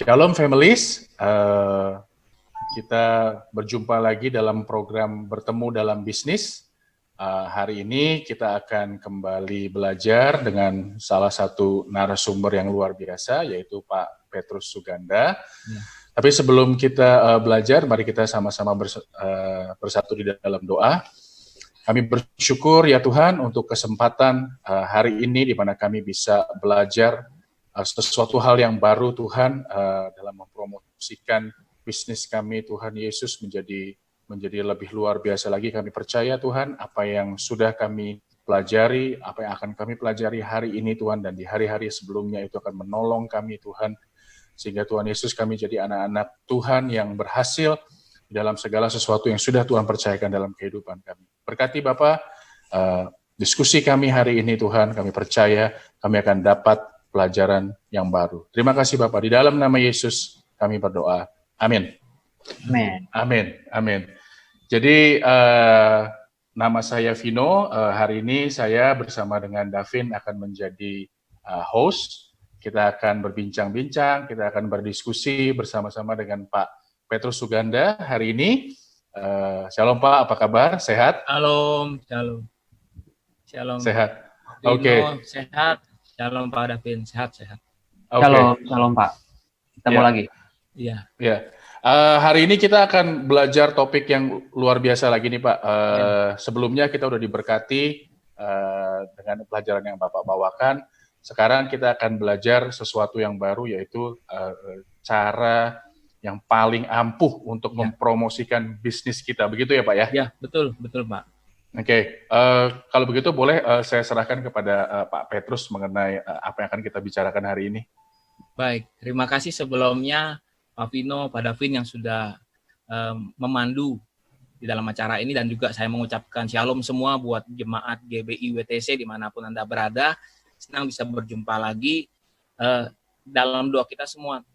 Shalom families, kita berjumpa lagi dalam program Bertemu dalam Bisnis. Hari ini kita akan kembali belajar dengan salah satu narasumber yang luar biasa, yaitu Pak Petrus Suganda. Tapi sebelum kita belajar, mari kita sama-sama bersatu di dalam doa. Kami bersyukur ya Tuhan untuk kesempatan hari ini di mana kami bisa belajar sesuatu hal yang baru Tuhan dalam mempromosikan bisnis kami Tuhan Yesus menjadi lebih luar biasa lagi. Kami percaya Tuhan apa yang sudah kami pelajari, apa yang akan kami pelajari hari ini Tuhan dan di hari-hari sebelumnya itu akan menolong kami Tuhan, sehingga Tuhan Yesus kami jadi anak-anak Tuhan yang berhasil dalam segala sesuatu yang sudah Tuhan percayakan dalam kehidupan kami. Berkati Bapak diskusi kami hari ini Tuhan, kami percaya kami akan dapat pelajaran yang baru. Terima kasih Bapak. Di dalam nama Yesus kami berdoa. Amin. Amin. Amin. Amin. Jadi nama saya Vino. Hari ini saya bersama dengan Davin akan menjadi host. Kita akan berbincang-bincang, kita akan berdiskusi bersama-sama dengan Pak Petrus Suganda hari ini. Shalom Pak, apa kabar? Sehat? Shalom. Shalom. Sehat. Oke. Sehat. Shalom Pak Davin, sehat-sehat. Okay. Shalom Pak. Ketemu lagi. Iya. Ya. Hari ini kita akan belajar topik yang luar biasa lagi nih Pak. Sebelumnya kita udah diberkati dengan pelajaran yang Bapak bawakan. Sekarang kita akan belajar sesuatu yang baru, yaitu cara yang paling ampuh untuk mempromosikan bisnis kita. Begitu ya Pak ya? Ya, betul Pak. Oke, kalau begitu boleh saya serahkan kepada Pak Petrus mengenai apa yang akan kita bicarakan hari ini. Baik, terima kasih sebelumnya Pak Vino, Pak Davin yang sudah memandu di dalam acara ini, dan juga saya mengucapkan shalom semua buat jemaat GBI WTC dimanapun Anda berada. Senang bisa berjumpa lagi. Dalam doa kita semua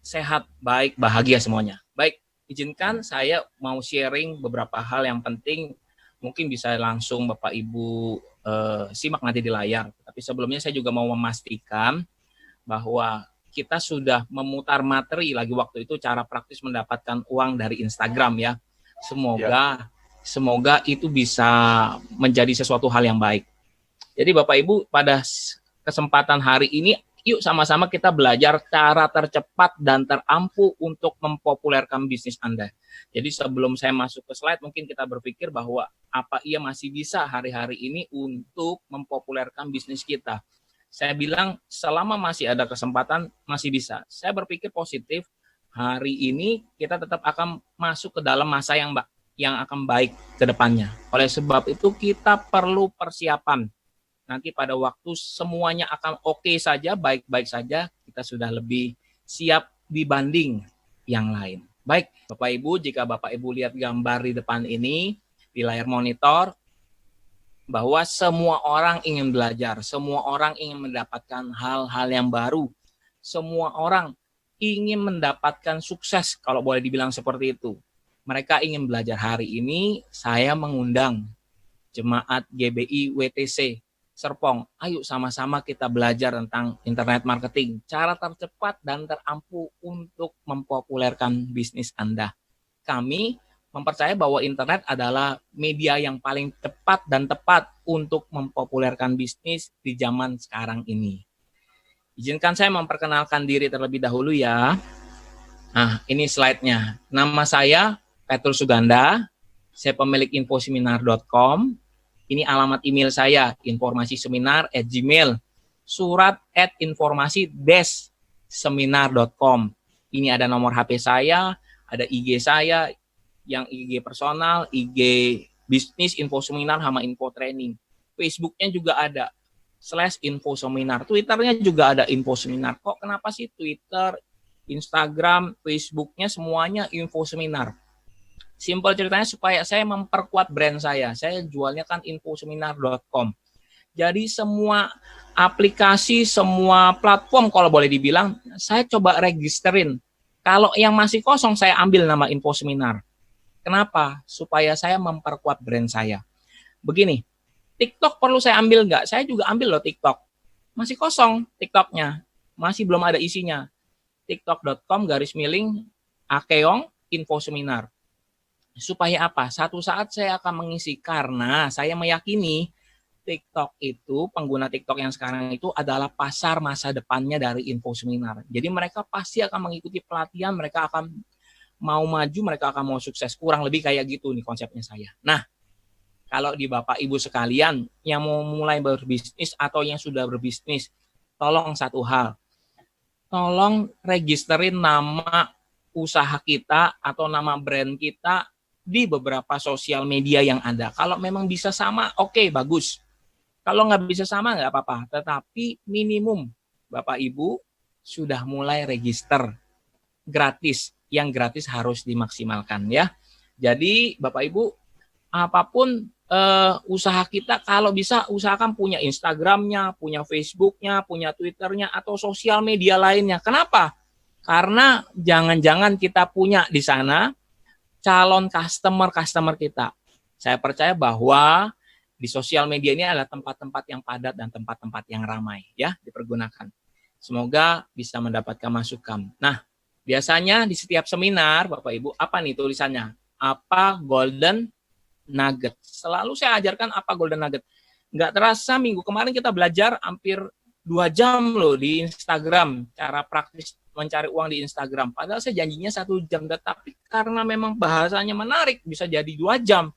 sehat, baik, bahagia semuanya. Baik, izinkan saya mau sharing beberapa hal yang penting. Mungkin bisa langsung Bapak Ibu simak nanti di layar. Tapi sebelumnya saya juga mau memastikan bahwa kita sudah memutar materi lagi waktu itu cara praktis mendapatkan uang dari Instagram ya. Semoga itu bisa menjadi sesuatu hal yang baik. Jadi Bapak Ibu, pada kesempatan hari ini yuk sama-sama kita belajar cara tercepat dan terampuh untuk mempopulerkan bisnis Anda. Jadi sebelum saya masuk ke slide, mungkin kita berpikir bahwa apa ia masih bisa hari-hari ini untuk mempopulerkan bisnis kita. Saya bilang selama masih ada kesempatan, masih bisa. Saya berpikir positif, hari ini kita tetap akan masuk ke dalam masa yang akan baik ke depannya. Oleh sebab itu kita perlu persiapan. Nanti pada waktu semuanya akan oke saja, baik-baik saja, kita sudah lebih siap dibanding yang lain. Baik, Bapak Ibu, jika Bapak Ibu lihat gambar di depan ini, di layar monitor, bahwa semua orang ingin belajar, semua orang ingin mendapatkan hal-hal yang baru, semua orang ingin mendapatkan sukses, kalau boleh dibilang seperti itu. Mereka ingin belajar. Hari ini, saya mengundang jemaat GBI WTC Serpong, ayo sama-sama kita belajar tentang internet marketing, cara tercepat dan terampuh untuk mempopulerkan bisnis Anda. Kami mempercayai bahwa internet adalah media yang paling cepat dan tepat untuk mempopulerkan bisnis di zaman sekarang ini. Izinkan saya memperkenalkan diri terlebih dahulu ya. Nah, ini slide-nya. Nama saya Petrus Suganda, saya pemilik infoseminar.com. Ini alamat email saya, informasiseminar@gmail, surat@informasi-seminar.com. Ini ada nomor HP saya, ada IG saya, yang IG personal, IG bisnis, info seminar, sama info training. Facebooknya juga ada, /info seminar. Twitternya juga ada info seminar. Kok kenapa sih Twitter, Instagram, Facebooknya semuanya info seminar? Simpel ceritanya supaya saya memperkuat brand saya. Saya jualnya kan infoseminar.com. Jadi semua aplikasi, semua platform kalau boleh dibilang, saya coba registerin. Kalau yang masih kosong, saya ambil nama Infoseminar. Kenapa? Supaya saya memperkuat brand saya. Begini, TikTok perlu saya ambil nggak? Saya juga ambil loh TikTok. Masih kosong TikToknya. Masih belum ada isinya. tiktok.com/akeong info seminar. Supaya apa? Satu saat saya akan mengisi karena saya meyakini TikTok itu, pengguna TikTok yang sekarang itu adalah pasar masa depannya dari info seminar. Jadi mereka pasti akan mengikuti pelatihan, mereka akan mau maju, mereka akan mau sukses. Kurang lebih kayak gitu nih konsepnya saya. Nah, kalau di Bapak Ibu sekalian yang mau mulai berbisnis atau yang sudah berbisnis, tolong satu hal. Tolong registerin nama usaha kita atau nama brand kita di beberapa sosial media yang ada. Kalau memang bisa sama, oke, bagus. Kalau nggak bisa sama, nggak apa-apa. Tetapi minimum Bapak Ibu sudah mulai register gratis. Yang gratis harus dimaksimalkan ya. Jadi Bapak Ibu, apapun usaha kita, kalau bisa usahakan punya Instagramnya, punya Facebooknya, punya Twitternya, atau sosial media lainnya. Kenapa? Karena jangan-jangan kita punya di sana calon customer kita. Saya percaya bahwa di sosial media ini adalah tempat-tempat yang padat dan tempat-tempat yang ramai ya dipergunakan. Semoga bisa mendapatkan masukan. Nah, biasanya di setiap seminar Bapak Ibu, apa nih tulisannya? Apa golden nugget? Selalu saya ajarkan apa golden nugget. Nggak terasa minggu kemarin kita belajar hampir 2 jam loh di Instagram, cara praktis mencari uang di Instagram. Padahal saya janjinya 1 jam, tetapi karena memang bahasanya menarik bisa jadi 2 jam.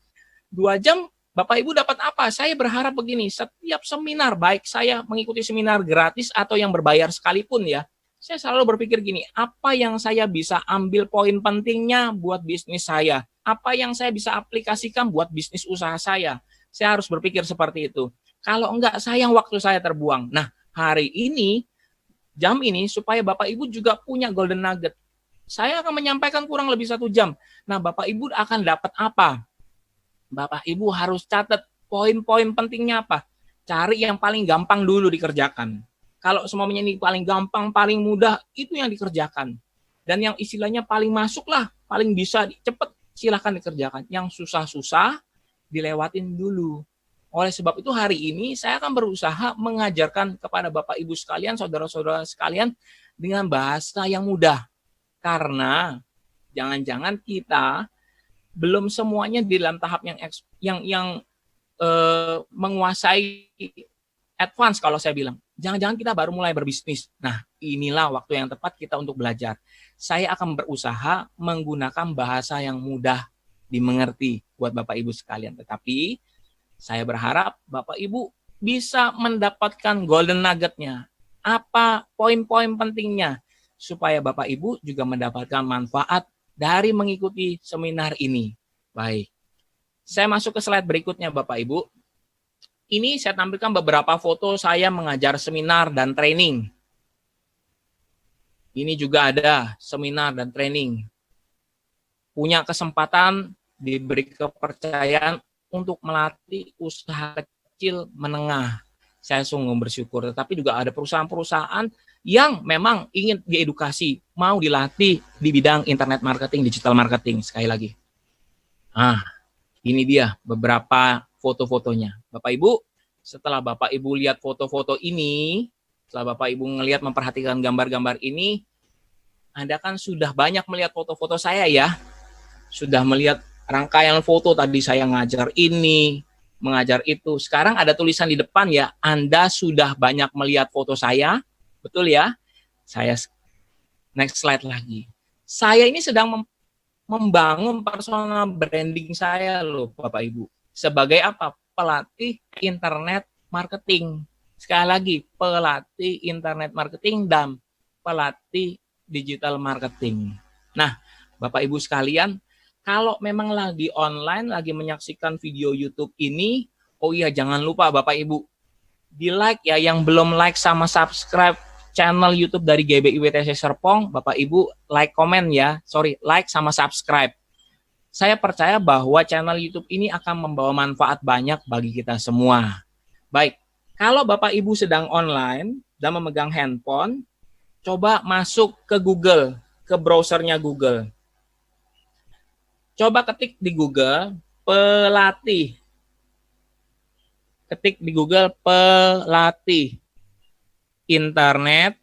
2 jam Bapak Ibu dapat apa? Saya berharap begini, setiap seminar, baik saya mengikuti seminar gratis atau yang berbayar sekalipun ya, saya selalu berpikir gini, apa yang saya bisa ambil poin pentingnya buat bisnis saya? Apa yang saya bisa aplikasikan buat bisnis usaha saya? Saya harus berpikir seperti itu. Kalau enggak, sayang waktu saya terbuang. Nah, hari ini, jam ini, supaya Bapak Ibu juga punya golden nugget. Saya akan menyampaikan kurang lebih 1 jam. Nah, Bapak Ibu akan dapat apa? Bapak Ibu harus catat poin-poin pentingnya apa. Cari yang paling gampang dulu dikerjakan. Kalau semuanya ini paling gampang, paling mudah, itu yang dikerjakan. Dan yang istilahnya paling masuk lah, paling bisa cepet, silahkan dikerjakan. Yang susah-susah, dilewatin dulu. Oleh sebab itu hari ini saya akan berusaha mengajarkan kepada Bapak Ibu sekalian, saudara-saudara sekalian, dengan bahasa yang mudah. Karena jangan-jangan kita belum semuanya di dalam tahap yang menguasai advance kalau saya bilang. Jangan-jangan kita baru mulai berbisnis. Nah, inilah waktu yang tepat kita untuk belajar. Saya akan berusaha menggunakan bahasa yang mudah dimengerti buat Bapak Ibu sekalian. Tetapi saya berharap Bapak Ibu bisa mendapatkan golden nugget-nya. Apa poin-poin pentingnya supaya Bapak Ibu juga mendapatkan manfaat dari mengikuti seminar ini. Baik. Saya masuk ke slide berikutnya Bapak Ibu. Ini saya tampilkan beberapa foto saya mengajar seminar dan training. Ini juga ada seminar dan training. Punya kesempatan, diberi kepercayaan untuk melatih usaha kecil menengah. Saya sungguh bersyukur. Tetapi juga ada perusahaan-perusahaan yang memang ingin diedukasi, mau dilatih di bidang internet marketing, digital marketing. Sekali lagi. Nah, ini dia beberapa foto-fotonya. Bapak Ibu, setelah Bapak Ibu lihat foto-foto ini, setelah Bapak Ibu ngelihat memperhatikan gambar-gambar ini, Anda kan sudah banyak melihat foto-foto saya ya. Sudah melihat rangkaian foto tadi saya ngajar ini, mengajar itu. Sekarang ada tulisan di depan ya, Anda sudah banyak melihat foto saya. Betul ya? Saya next slide lagi. Saya ini sedang membangun personal branding saya loh Bapak Ibu. Sebagai apa? Pelatih internet marketing. Sekali lagi, pelatih internet marketing dan pelatih digital marketing. Nah, Bapak Ibu sekalian, kalau memang lagi online, lagi menyaksikan video YouTube ini, oh iya jangan lupa Bapak Ibu, di like ya, yang belum like sama subscribe channel YouTube dari GBI WTC Serpong, Bapak Ibu like, komen ya. Like sama subscribe. Saya percaya bahwa channel YouTube ini akan membawa manfaat banyak bagi kita semua. Baik, kalau Bapak Ibu sedang online dan memegang handphone, coba masuk ke Google, ke browsernya Google. Coba ketik di Google, pelatih. Ketik di Google, pelatih internet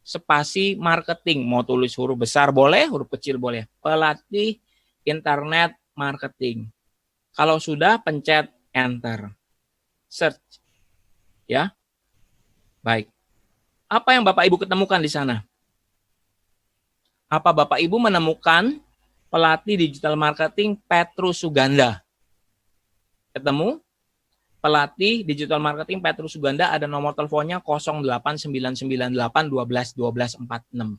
spasi marketing. Mau tulis huruf besar boleh, huruf kecil boleh. Pelatih internet marketing. Kalau sudah, pencet enter. Search. Ya. Baik. Apa yang Bapak Ibu ketemukan di sana? Apa Bapak Ibu menemukan pelatih digital marketing Petrus Suganda? Ketemu? Pelatih digital marketing Petrus Suganda, ada nomor teleponnya 08998121246.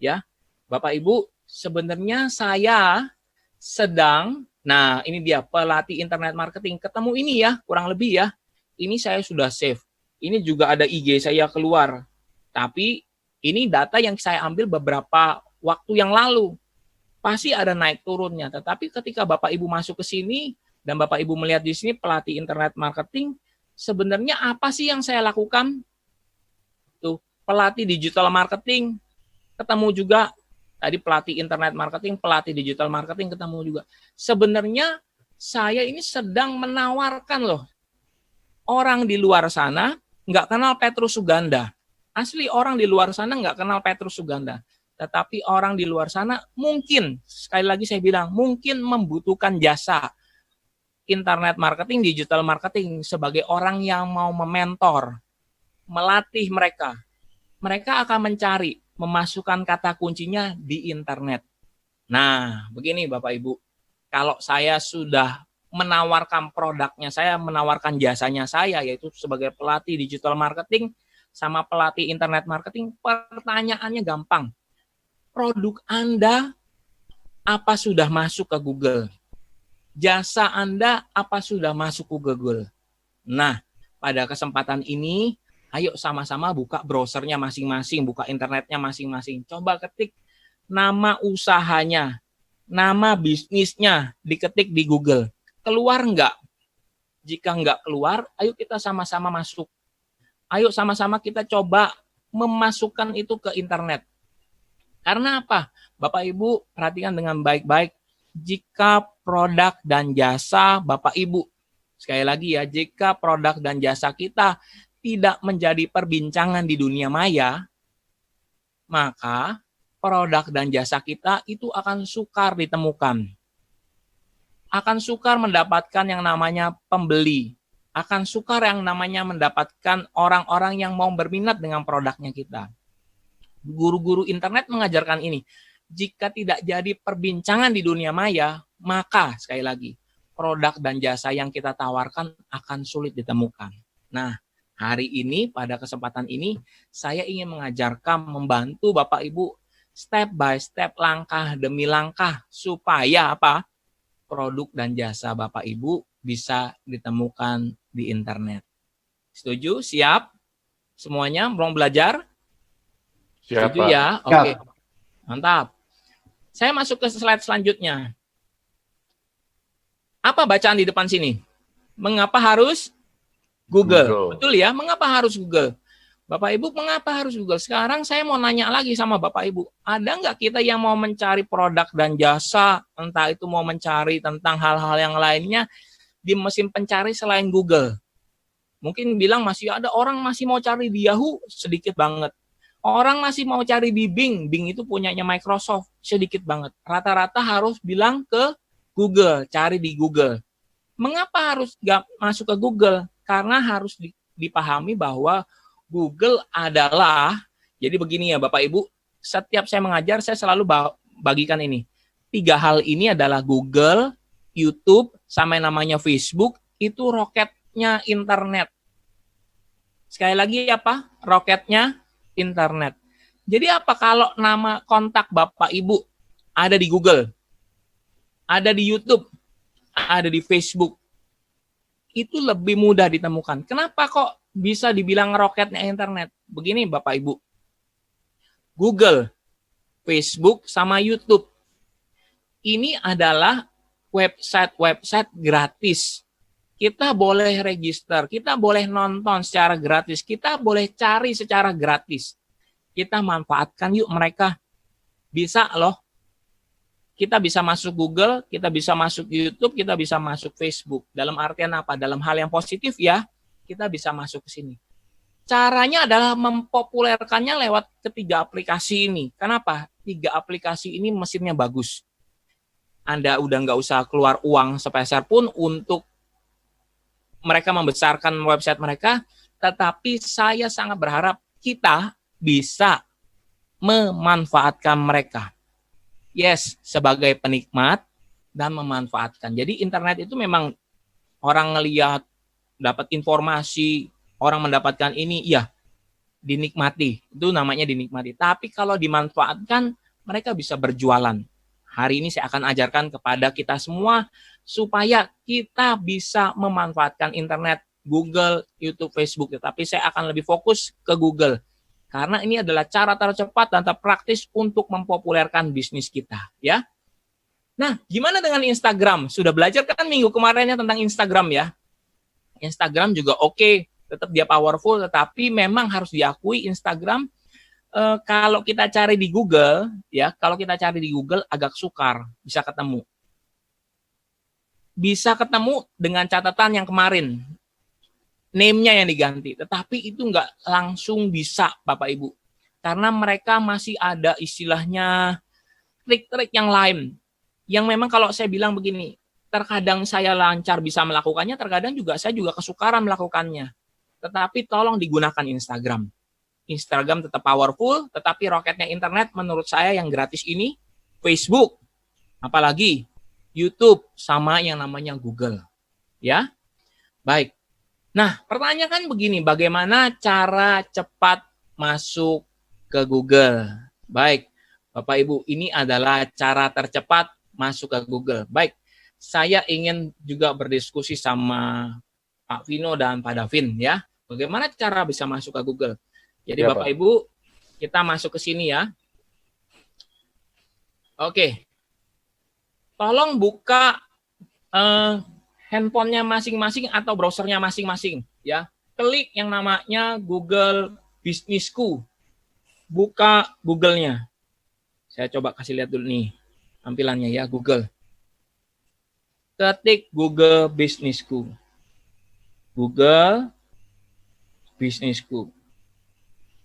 Ya. Bapak Ibu, sebenarnya saya sedang, nah ini dia pelatih internet marketing. Ketemu ini ya, kurang lebih ya. Ini saya sudah save. Ini juga ada IG saya keluar. Tapi ini data yang saya ambil beberapa waktu yang lalu. Pasti ada naik turunnya. Tetapi ketika Bapak Ibu masuk ke sini dan Bapak Ibu melihat di sini pelatih internet marketing, sebenarnya apa sih yang saya lakukan? Tuh, pelatih digital marketing, ketemu juga. Tadi pelatih internet marketing, pelatih digital marketing ketemu juga. Sebenarnya saya ini sedang menawarkan loh. Orang di luar sana nggak kenal Petrus Suganda. Asli orang di luar sana nggak kenal Petrus Suganda. Tetapi orang di luar sana mungkin, sekali lagi saya bilang, mungkin membutuhkan jasa internet marketing, digital marketing sebagai orang yang mau mementor, melatih mereka. Mereka akan mencari, memasukkan kata kuncinya di internet. Nah, begini Bapak Ibu, kalau saya sudah menawarkan produknya, saya menawarkan jasanya saya, yaitu sebagai pelatih digital marketing sama pelatih internet marketing, pertanyaannya gampang. Produk Anda apa sudah masuk ke Google? Jasa Anda apa sudah masuk ke Google? Nah, pada kesempatan ini, ayo sama-sama buka browsernya masing-masing, buka internetnya masing-masing. Coba ketik nama usahanya, nama bisnisnya, diketik di Google. Keluar enggak? Jika enggak keluar, ayo kita sama-sama masuk. Ayo sama-sama kita coba memasukkan itu ke internet. Karena apa? Bapak Ibu perhatikan dengan baik-baik. Jika produk dan jasa Bapak Ibu, sekali lagi ya, jika produk dan jasa kita tidak menjadi perbincangan di dunia maya, maka produk dan jasa kita itu akan sukar ditemukan. Akan sukar mendapatkan yang namanya pembeli. Akan sukar yang namanya mendapatkan orang-orang yang mau berminat dengan produknya kita. Guru-guru internet mengajarkan ini. Jika tidak jadi perbincangan di dunia maya, maka sekali lagi, produk dan jasa yang kita tawarkan akan sulit ditemukan. Nah, hari ini, pada kesempatan ini, saya ingin mengajarkan, membantu Bapak Ibu step by step, langkah demi langkah, supaya apa? Produk dan jasa Bapak Ibu bisa ditemukan di internet. Setuju? Siap? Semuanya mau belajar? Siap, Setuju Pak. ya? Oke. Mantap. Saya masuk ke slide selanjutnya. Apa bacaan di depan sini? Mengapa harus Google? Betul ya? Mengapa harus Google? Bapak Ibu, mengapa harus Google? Sekarang saya mau nanya lagi sama Bapak Ibu. Ada nggak kita yang mau mencari produk dan jasa, entah itu mau mencari tentang hal-hal yang lainnya di mesin pencari selain Google? Mungkin bilang masih ada orang masih mau cari di Yahoo, sedikit banget. Orang masih mau cari di Bing. Bing itu punyanya Microsoft, sedikit banget. Rata-rata harus bilang ke Google, cari di Google. Mengapa harus nggak masuk ke Google? Karena harus dipahami bahwa Google adalah, jadi begini ya Bapak Ibu, setiap saya mengajar saya selalu bagikan ini. 3 hal ini adalah Google, YouTube, sama yang namanya Facebook, itu roketnya internet. Sekali lagi apa? Roketnya internet. Jadi apa kalau nama kontak Bapak Ibu ada di Google, ada di YouTube, ada di Facebook, itu lebih mudah ditemukan. Kenapa kok bisa dibilang roketnya internet? Begini Bapak Ibu, Google, Facebook, sama YouTube, ini adalah website-website gratis. Kita boleh register, kita boleh nonton secara gratis, kita boleh cari secara gratis. Kita manfaatkan yuk mereka. Bisa loh. Kita bisa masuk Google, kita bisa masuk YouTube, kita bisa masuk Facebook. Dalam artian apa? Dalam hal yang positif ya, kita bisa masuk ke sini. Caranya adalah mempopulerkannya lewat ketiga aplikasi ini. Kenapa? 3 aplikasi ini mesinnya bagus. Anda udah nggak usah keluar uang sepeser pun untuk mereka membesarkan website mereka, tetapi saya sangat berharap kita bisa memanfaatkan mereka. Yes, sebagai penikmat dan memanfaatkan. Jadi internet itu memang orang ngelihat, dapat informasi, orang mendapatkan ini, ya dinikmati. Itu namanya dinikmati. Tapi kalau dimanfaatkan, mereka bisa berjualan. Hari ini saya akan ajarkan kepada kita semua supaya kita bisa memanfaatkan internet, Google, YouTube, Facebook. Tapi saya akan lebih fokus ke Google. Karena ini adalah cara tercepat dan terpraktis untuk mempopulerkan bisnis kita. Ya. Nah, gimana dengan Instagram? Sudah belajar kan minggu kemarinnya tentang Instagram ya. Instagram juga oke, tetap dia powerful, tetapi memang harus diakui Instagram kalau kita cari di Google, ya, kalau kita cari di Google agak sukar bisa ketemu. Bisa ketemu dengan catatan yang kemarin, name-nya yang diganti, tetapi itu nggak langsung bisa, Bapak Ibu, karena mereka masih ada istilahnya trik-trik yang lain, yang memang kalau saya bilang begini, terkadang saya lancar bisa melakukannya, terkadang juga saya juga kesukaran melakukannya, tetapi tolong digunakan Instagram. Instagram tetap powerful, tetapi roketnya internet menurut saya yang gratis ini Facebook, apalagi YouTube sama yang namanya Google. Ya, baik. Nah, pertanyaan kan begini, bagaimana cara cepat masuk ke Google? Baik, Bapak Ibu, ini adalah cara tercepat masuk ke Google. Baik, saya ingin juga berdiskusi sama Pak Vino dan Pak Davin ya. Bagaimana cara bisa masuk ke Google? Jadi ya, Bapak Pak. Ibu, kita masuk ke sini ya. Oke. Tolong buka handphonenya masing-masing atau browsernya masing-masing ya. Klik yang namanya Google Businessku. Buka Google-nya. Saya coba kasih lihat dulu nih tampilannya ya, Google. Ketik Google Businessku. Google Businessku.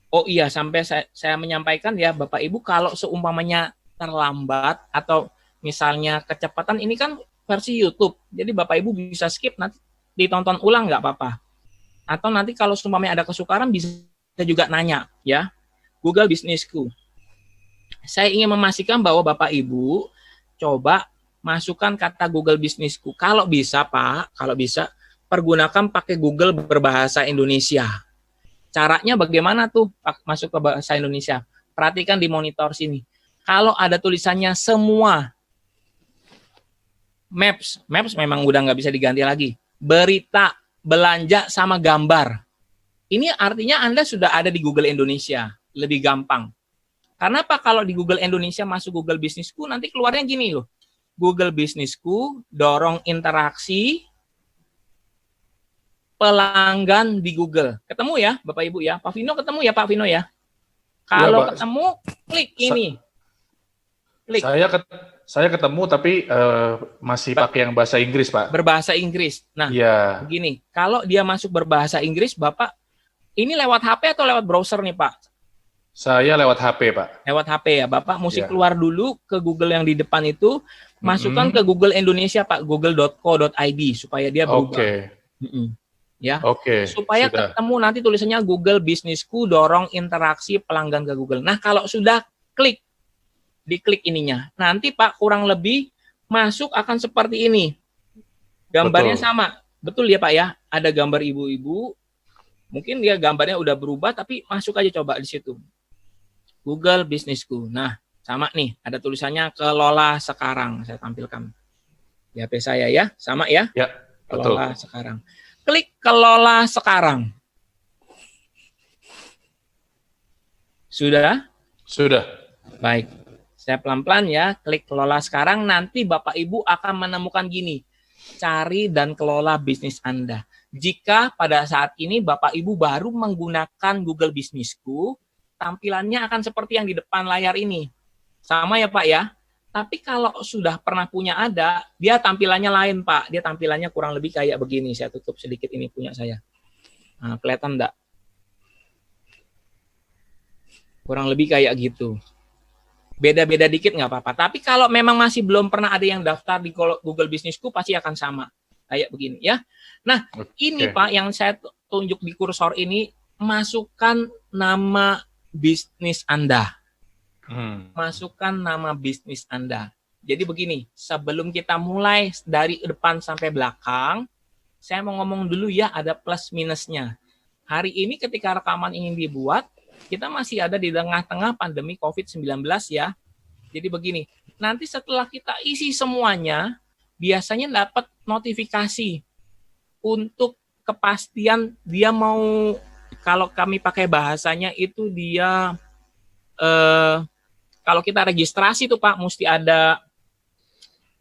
Oh iya, sampai saya menyampaikan ya Bapak Ibu, kalau seumpamanya terlambat atau misalnya kecepatan, ini kan versi YouTube. Jadi Bapak Ibu bisa skip, nanti ditonton ulang nggak apa-apa. Atau nanti kalau seumpamanya ada kesukaran bisa juga nanya ya. Google Businessku. Saya ingin memastikan bahwa Bapak Ibu coba masukkan kata Google Businessku. Kalau bisa Pak, kalau bisa pergunakan pakai Google berbahasa Indonesia. Caranya bagaimana tuh masuk ke bahasa Indonesia? Perhatikan di monitor sini. Kalau ada tulisannya semua, Maps memang udah nggak bisa diganti lagi. Berita, belanja, sama gambar. Ini artinya Anda sudah ada di Google Indonesia. Lebih gampang. Karena apa? Kalau di Google Indonesia masuk Google Businessku, nanti keluarnya gini loh. Google Businessku, dorong interaksi pelanggan di Google. Ketemu ya Bapak Ibu ya? Pak Vino ketemu ya Pak Vino ya? Kalau ya, ketemu, klik ini. Klik. Saya ketemu tapi masih pakai yang bahasa Inggris Pak. Berbahasa Inggris. Nah, ya. Begini, kalau dia masuk berbahasa Inggris, Bapak, ini lewat HP atau lewat browser nih Pak? Saya lewat HP Pak. Lewat HP ya, Bapak mesti keluar dulu ke Google yang di depan itu, masukkan ke Google Indonesia Pak, google.co.id supaya dia berubah. Ya, supaya sudah. Ketemu nanti tulisannya Google Businessku, dorong interaksi pelanggan ke Google. Nah, kalau sudah diklik ininya, nanti Pak kurang lebih masuk akan seperti ini. Gambarnya sama, betul ya Pak ya? Ada gambar ibu-ibu, mungkin dia gambarnya udah berubah, tapi masuk aja coba di situ. Google Businessku. Nah, sama nih, ada tulisannya kelola sekarang. Saya tampilkan di HP saya ya, sama ya? Ya, betul. Kelola sekarang. Klik kelola sekarang. Sudah? Sudah. Baik. Saya pelan-pelan ya, klik kelola sekarang. Nanti Bapak Ibu akan menemukan gini. Cari dan kelola bisnis Anda. Jika pada saat ini Bapak Ibu baru menggunakan Google Businessku, tampilannya akan seperti yang di depan layar ini. Sama ya Pak ya? Tapi kalau sudah pernah punya ada, dia tampilannya lain Pak. Dia tampilannya kurang lebih kayak begini. Saya tutup sedikit ini punya saya. Nah, kelihatan enggak? Kurang lebih kayak gitu. Beda-beda dikit nggak apa-apa. Tapi kalau memang masih belum pernah ada yang daftar di Google Businessku, pasti akan sama. Kayak begini ya. Nah, ini Pak yang saya tunjuk di kursor ini, masukkan nama bisnis Anda. Masukkan nama bisnis Anda. Jadi begini, sebelum kita mulai dari depan sampai belakang, saya mau ngomong dulu ya, ada plus minusnya. Hari ini ketika rekaman ini dibuat, kita masih ada di tengah-tengah pandemi COVID-19 ya. Jadi begini, nanti setelah kita isi semuanya, biasanya dapat notifikasi untuk kepastian dia mau, kalau kami pakai bahasanya itu dia, kalau kita registrasi tuh Pak, mesti ada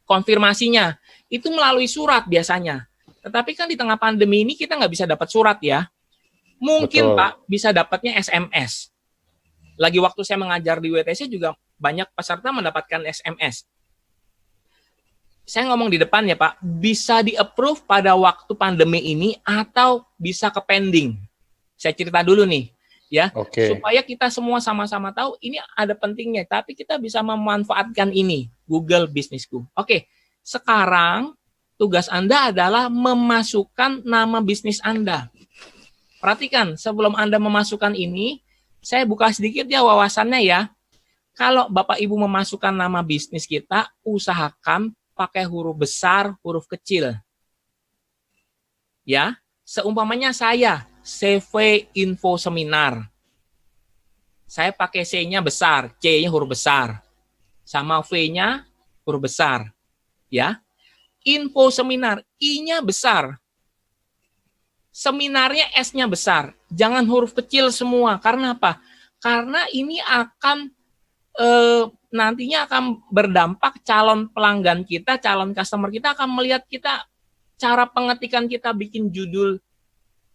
konfirmasinya. Itu melalui surat biasanya. Tetapi kan di tengah pandemi ini kita nggak bisa dapat surat ya. Mungkin Betul. Pak bisa dapatnya SMS. Lagi waktu saya mengajar di WTC juga banyak peserta mendapatkan SMS. Saya ngomong di depan ya Pak, bisa di-approve pada waktu pandemi ini atau bisa ke pending. Saya cerita dulu nih ya, supaya kita semua sama-sama tahu ini ada pentingnya, tapi kita bisa memanfaatkan ini, Google Businessku. Sekarang tugas Anda adalah memasukkan nama bisnis Anda. Perhatikan, sebelum Anda memasukkan ini, saya buka sedikit ya wawasannya ya. Kalau Bapak Ibu memasukkan nama bisnis kita, usahakan pakai huruf besar, huruf kecil. Ya, seumpamanya saya, CV Info Seminar. Saya pakai C-nya besar, C-nya huruf besar. Sama V-nya huruf besar. Ya. Info Seminar, I-nya besar. Seminarnya S-nya besar. Jangan huruf kecil semua. Karena apa? Karena ini akan nantinya akan berdampak calon pelanggan kita, calon customer kita akan melihat kita, cara pengetikan kita bikin judul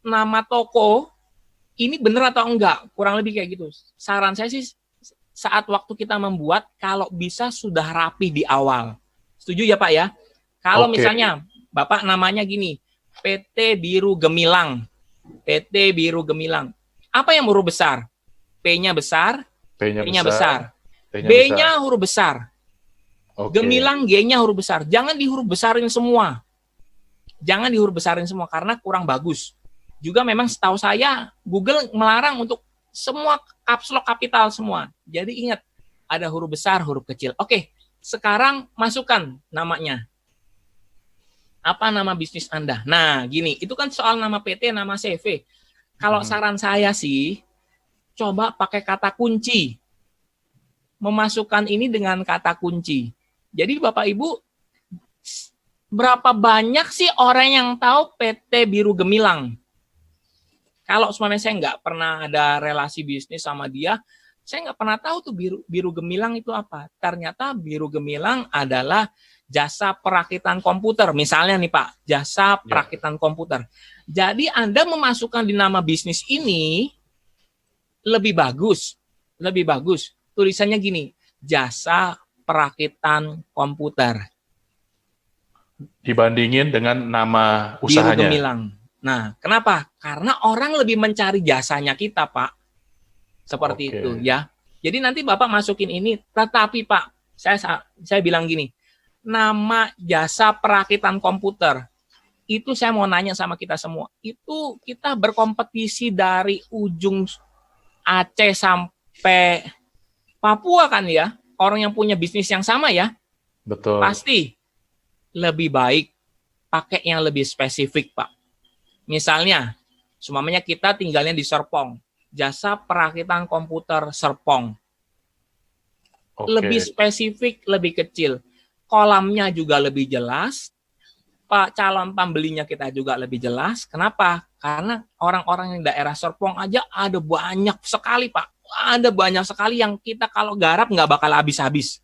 nama toko, ini benar atau enggak, kurang lebih kayak gitu. Saran saya sih, saat waktu kita membuat, kalau bisa sudah rapi di awal. Setuju ya Pak ya? Kalau misalnya, Bapak namanya gini, PT Biru Gemilang. PT Biru Gemilang. Apa yang huruf besar? P-nya besar, P-nya besar. B-nya huruf besar. Gemilang, G-nya huruf besar. Jangan di huruf besarin semua. Jangan di huruf besarin semua, karena kurang bagus. Juga memang setahu saya Google melarang untuk semua caps lock kapital semua. Jadi ingat, ada huruf besar, huruf kecil. Sekarang masukkan namanya. Apa nama bisnis Anda? Nah, gini, itu kan soal nama PT, nama CV. Kalau saran saya sih, coba pakai kata kunci. Memasukkan ini dengan kata kunci. Jadi Bapak Ibu, berapa banyak sih orang yang tahu PT Biru Gemilang? Kalau semuanya saya nggak pernah ada relasi bisnis sama dia, saya nggak pernah tahu tuh Biru Gemilang itu apa. Ternyata Biru Gemilang adalah jasa perakitan komputer. Misalnya nih Pak, jasa perakitan komputer. Jadi Anda memasukkan di nama bisnis ini lebih bagus. Lebih bagus. Tulisannya gini, jasa perakitan komputer. Dibandingin dengan nama usahanya. Biru Gemilang. Nah, kenapa? Karena orang lebih mencari jasanya kita, Pak. Seperti itu, ya. Jadi nanti Bapak masukin ini, tetapi Pak, saya bilang gini, nama jasa perakitan komputer, itu saya mau nanya sama kita semua, itu kita berkompetisi dari ujung Aceh sampai Papua kan ya, orang yang punya bisnis yang sama ya. Betul. Pasti lebih baik pakai yang lebih spesifik, Pak. Misalnya, semuanya kita tinggalnya di Serpong. Jasa perakitan komputer Serpong. Lebih spesifik, lebih kecil. Kolamnya juga lebih jelas. Pak calon pembelinya kita juga lebih jelas. Kenapa? Karena orang-orang yang daerah Serpong aja ada banyak sekali, Pak. Ada banyak sekali yang kita kalau garap nggak bakal habis-habis.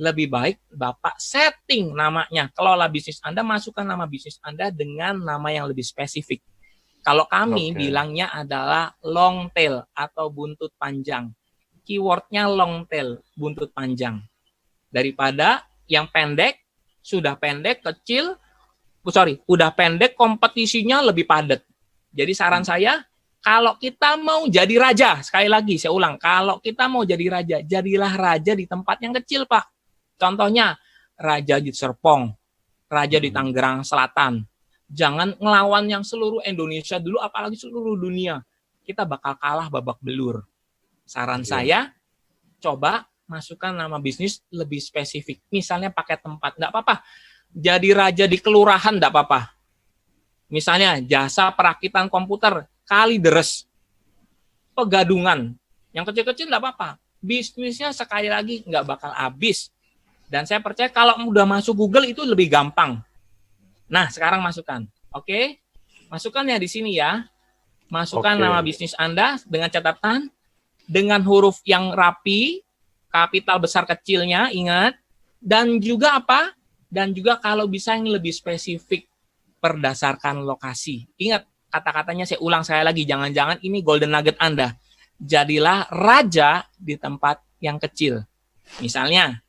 Lebih baik Bapak setting namanya. Kelola bisnis Anda, masukkan nama bisnis Anda dengan nama yang lebih spesifik. Kalau kami bilangnya adalah long tail atau buntut panjang. Keywordnya long tail, buntut panjang. Daripada yang pendek, sudah pendek, kecil, udah pendek, kompetisinya lebih padat. Jadi saran saya, Kalau kita mau jadi raja, sekali lagi saya ulang, kalau kita mau jadi raja, jadilah raja di tempat yang kecil, Pak. Contohnya, raja di Serpong, raja di Tangerang Selatan. Jangan ngelawan yang seluruh Indonesia dulu, apalagi seluruh dunia. Kita bakal kalah babak belur. Saran saya, coba masukkan nama bisnis lebih spesifik. Misalnya pakai tempat, enggak apa-apa. Jadi raja di kelurahan, enggak apa-apa. Misalnya jasa perakitan komputer, Kalideres, Pegadungan. Yang kecil-kecil enggak apa-apa. Bisnisnya sekali lagi enggak bakal habis. Dan saya percaya kalau udah masuk Google itu lebih gampang. Nah, sekarang masukkan. Oke? Masukkan ya di sini ya. Masukkan nama bisnis Anda dengan catatan, dengan huruf yang rapi, kapital besar kecilnya, ingat. Dan juga apa? Dan juga kalau bisa yang lebih spesifik berdasarkan lokasi. Ingat, kata-katanya saya ulang saya lagi, jangan-jangan ini golden nugget Anda. Jadilah raja di tempat yang kecil. Misalnya,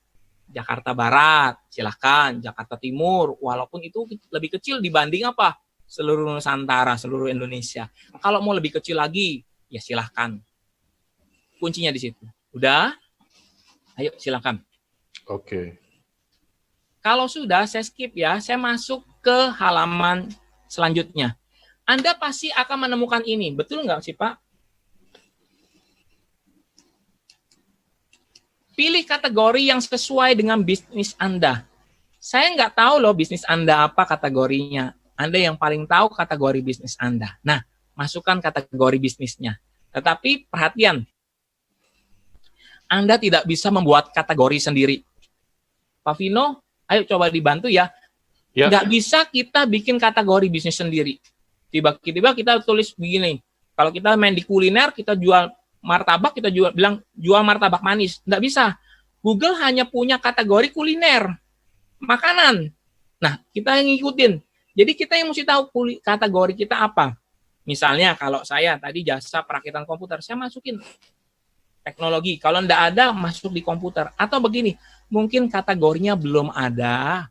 Jakarta Barat, silahkan. Jakarta Timur, walaupun itu lebih kecil dibanding apa? Seluruh Nusantara, seluruh Indonesia. Kalau mau lebih kecil lagi, ya silahkan. Kuncinya di situ. Udah? Ayo, silahkan. Oke. Kalau sudah, saya skip ya. Saya masuk ke halaman selanjutnya. Anda pasti akan menemukan ini. Betul nggak sih, Pak? Pilih kategori yang sesuai dengan bisnis Anda. Saya nggak tahu loh bisnis Anda apa kategorinya. Anda yang paling tahu kategori bisnis Anda. Nah, masukkan kategori bisnisnya. Tetapi perhatian, Anda tidak bisa membuat kategori sendiri. Pak Vino, ayo coba dibantu ya. Nggak bisa kita bikin kategori bisnis sendiri. Tiba-tiba kita tulis begini. Kalau kita main di kuliner, kita jual martabak, kita jual martabak manis. Nggak bisa. Google hanya punya kategori kuliner, makanan. Nah, kita yang ngikutin. Jadi kita yang mesti tahu kategori kita apa. Misalnya kalau saya tadi jasa perakitan komputer, saya masukin teknologi. Kalau nggak ada, masuk di komputer. Atau begini, mungkin kategorinya belum ada.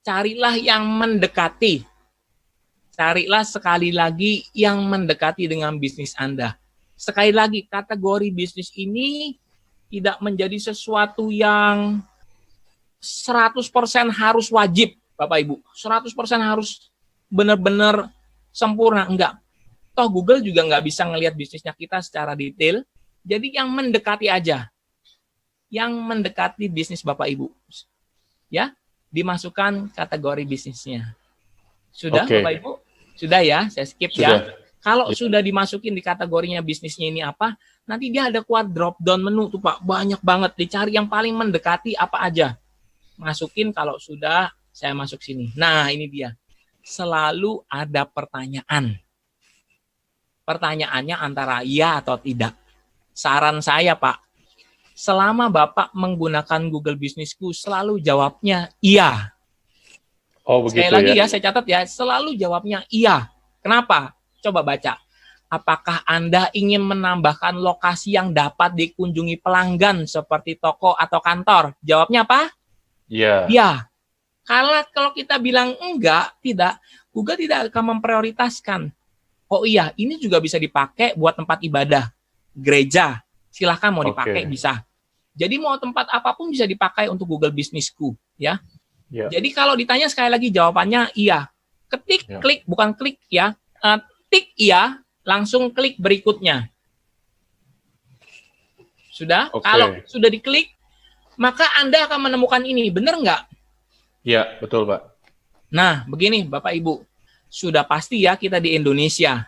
Carilah yang mendekati. Carilah sekali lagi yang mendekati dengan bisnis Anda. Sekali lagi, kategori bisnis ini tidak menjadi sesuatu yang 100% harus wajib, Bapak Ibu. 100% harus benar-benar sempurna. Enggak. Toh Google juga nggak bisa ngelihat bisnisnya kita secara detail. Jadi yang mendekati aja. Yang mendekati bisnis Bapak Ibu. Ya, dimasukkan kategori bisnisnya. Sudah, Bapak Ibu? Sudah ya, saya skip ya. Kalau sudah dimasukin di kategorinya bisnisnya ini apa, nanti dia ada keluar drop down menu tuh Pak, banyak banget. Dicari yang paling mendekati apa aja. Masukin kalau sudah, saya masuk sini. Nah, ini dia. Selalu ada pertanyaan. Pertanyaannya antara iya atau tidak. Saran saya Pak, selama Bapak menggunakan Google Bisnisku, selalu jawabnya iya. Oh, begitu. Sekali lagi ya, saya catat ya, selalu jawabnya iya. Kenapa? Coba baca. Apakah Anda ingin menambahkan lokasi yang dapat dikunjungi pelanggan seperti toko atau kantor? Jawabnya apa? Iya. Iya. Kalau kita bilang enggak, tidak, Google tidak akan memprioritaskan. Oh iya, ini juga bisa dipakai buat tempat ibadah, gereja. Silahkan mau dipakai, bisa. Jadi mau tempat apapun bisa dipakai untuk Google Bisnisku, ya. Jadi kalau ditanya sekali lagi jawabannya iya. Ketik, klik, bukan klik ya. Tik iya, langsung klik berikutnya. Sudah? Kalau sudah diklik, maka Anda akan menemukan ini. Benar nggak? Iya, betul Pak. Nah, begini Bapak Ibu. Sudah pasti ya kita di Indonesia.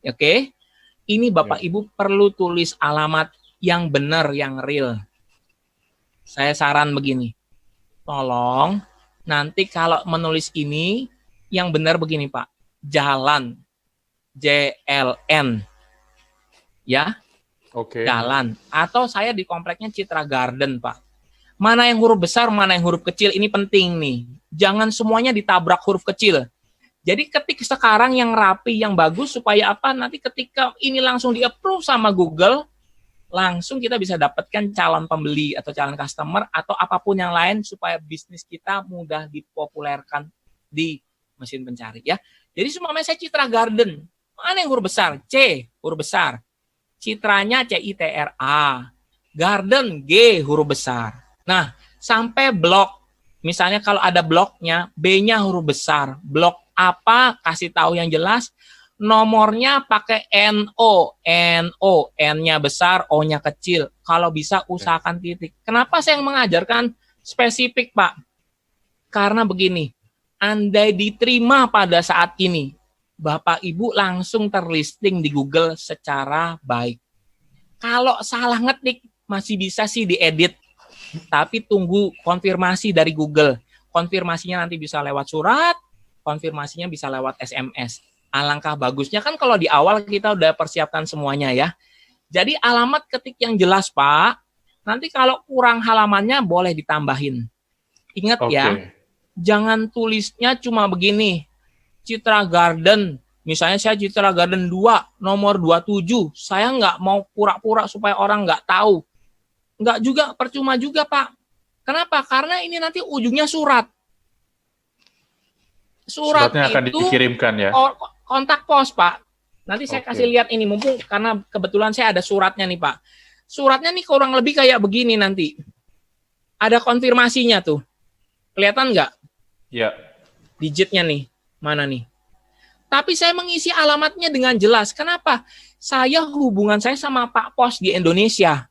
Oke? Ini Bapak Ibu perlu tulis alamat yang benar, yang real. Saya saran begini. Tolong, nanti kalau menulis ini, yang benar begini Pak. Jalan. JLN. Ya? Jalan. Atau saya di kompleknya Citra Garden, Pak. Mana yang huruf besar, mana yang huruf kecil, ini penting nih. Jangan semuanya ditabrak huruf kecil. Jadi ketik sekarang yang rapi, yang bagus, supaya apa? Nanti ketika ini langsung di-approve sama Google, langsung kita bisa dapatkan calon pembeli atau calon customer atau apapun yang lain supaya bisnis kita mudah dipopulerkan di mesin pencari ya. Jadi semua saya Citra Garden. Mana yang huruf besar? C, huruf besar. Citranya CITRA. Garden, G, huruf besar. Nah, sampai blok. Misalnya kalau ada bloknya, B-nya huruf besar. Blok apa? Kasih tahu yang jelas. Nomornya pakai NO. NO, N-nya besar, O-nya kecil. Kalau bisa usahakan titik. Kenapa saya mengajarkan spesifik, Pak? Karena begini, andai diterima pada saat ini, Bapak Ibu langsung terlisting di Google secara baik. Kalau salah ngetik, masih bisa sih diedit. Tapi tunggu konfirmasi dari Google. Konfirmasinya nanti bisa lewat surat, konfirmasinya bisa lewat SMS. Alangkah bagusnya kan kalau di awal kita udah persiapkan semuanya ya. Jadi alamat ketik yang jelas, Pak. Nanti kalau kurang halamannya boleh ditambahin. Ingat ya, jangan tulisnya cuma begini. Citra Garden, misalnya saya Citra Garden 2, nomor 27. Saya nggak mau pura-pura supaya orang nggak tahu. Nggak juga, percuma juga, Pak. Kenapa? Karena ini nanti ujungnya surat. Suratnya akan itu dikirimkan ya. Kontak pos, Pak. Nanti saya kasih lihat ini, mumpung karena kebetulan saya ada suratnya nih, Pak. Suratnya nih kurang lebih kayak begini nanti. Ada konfirmasinya tuh. Kelihatan nggak? Ya. Digitnya nih. Mana nih? Tapi saya mengisi alamatnya dengan jelas. Kenapa? Hubungan saya sama Pak Pos di Indonesia.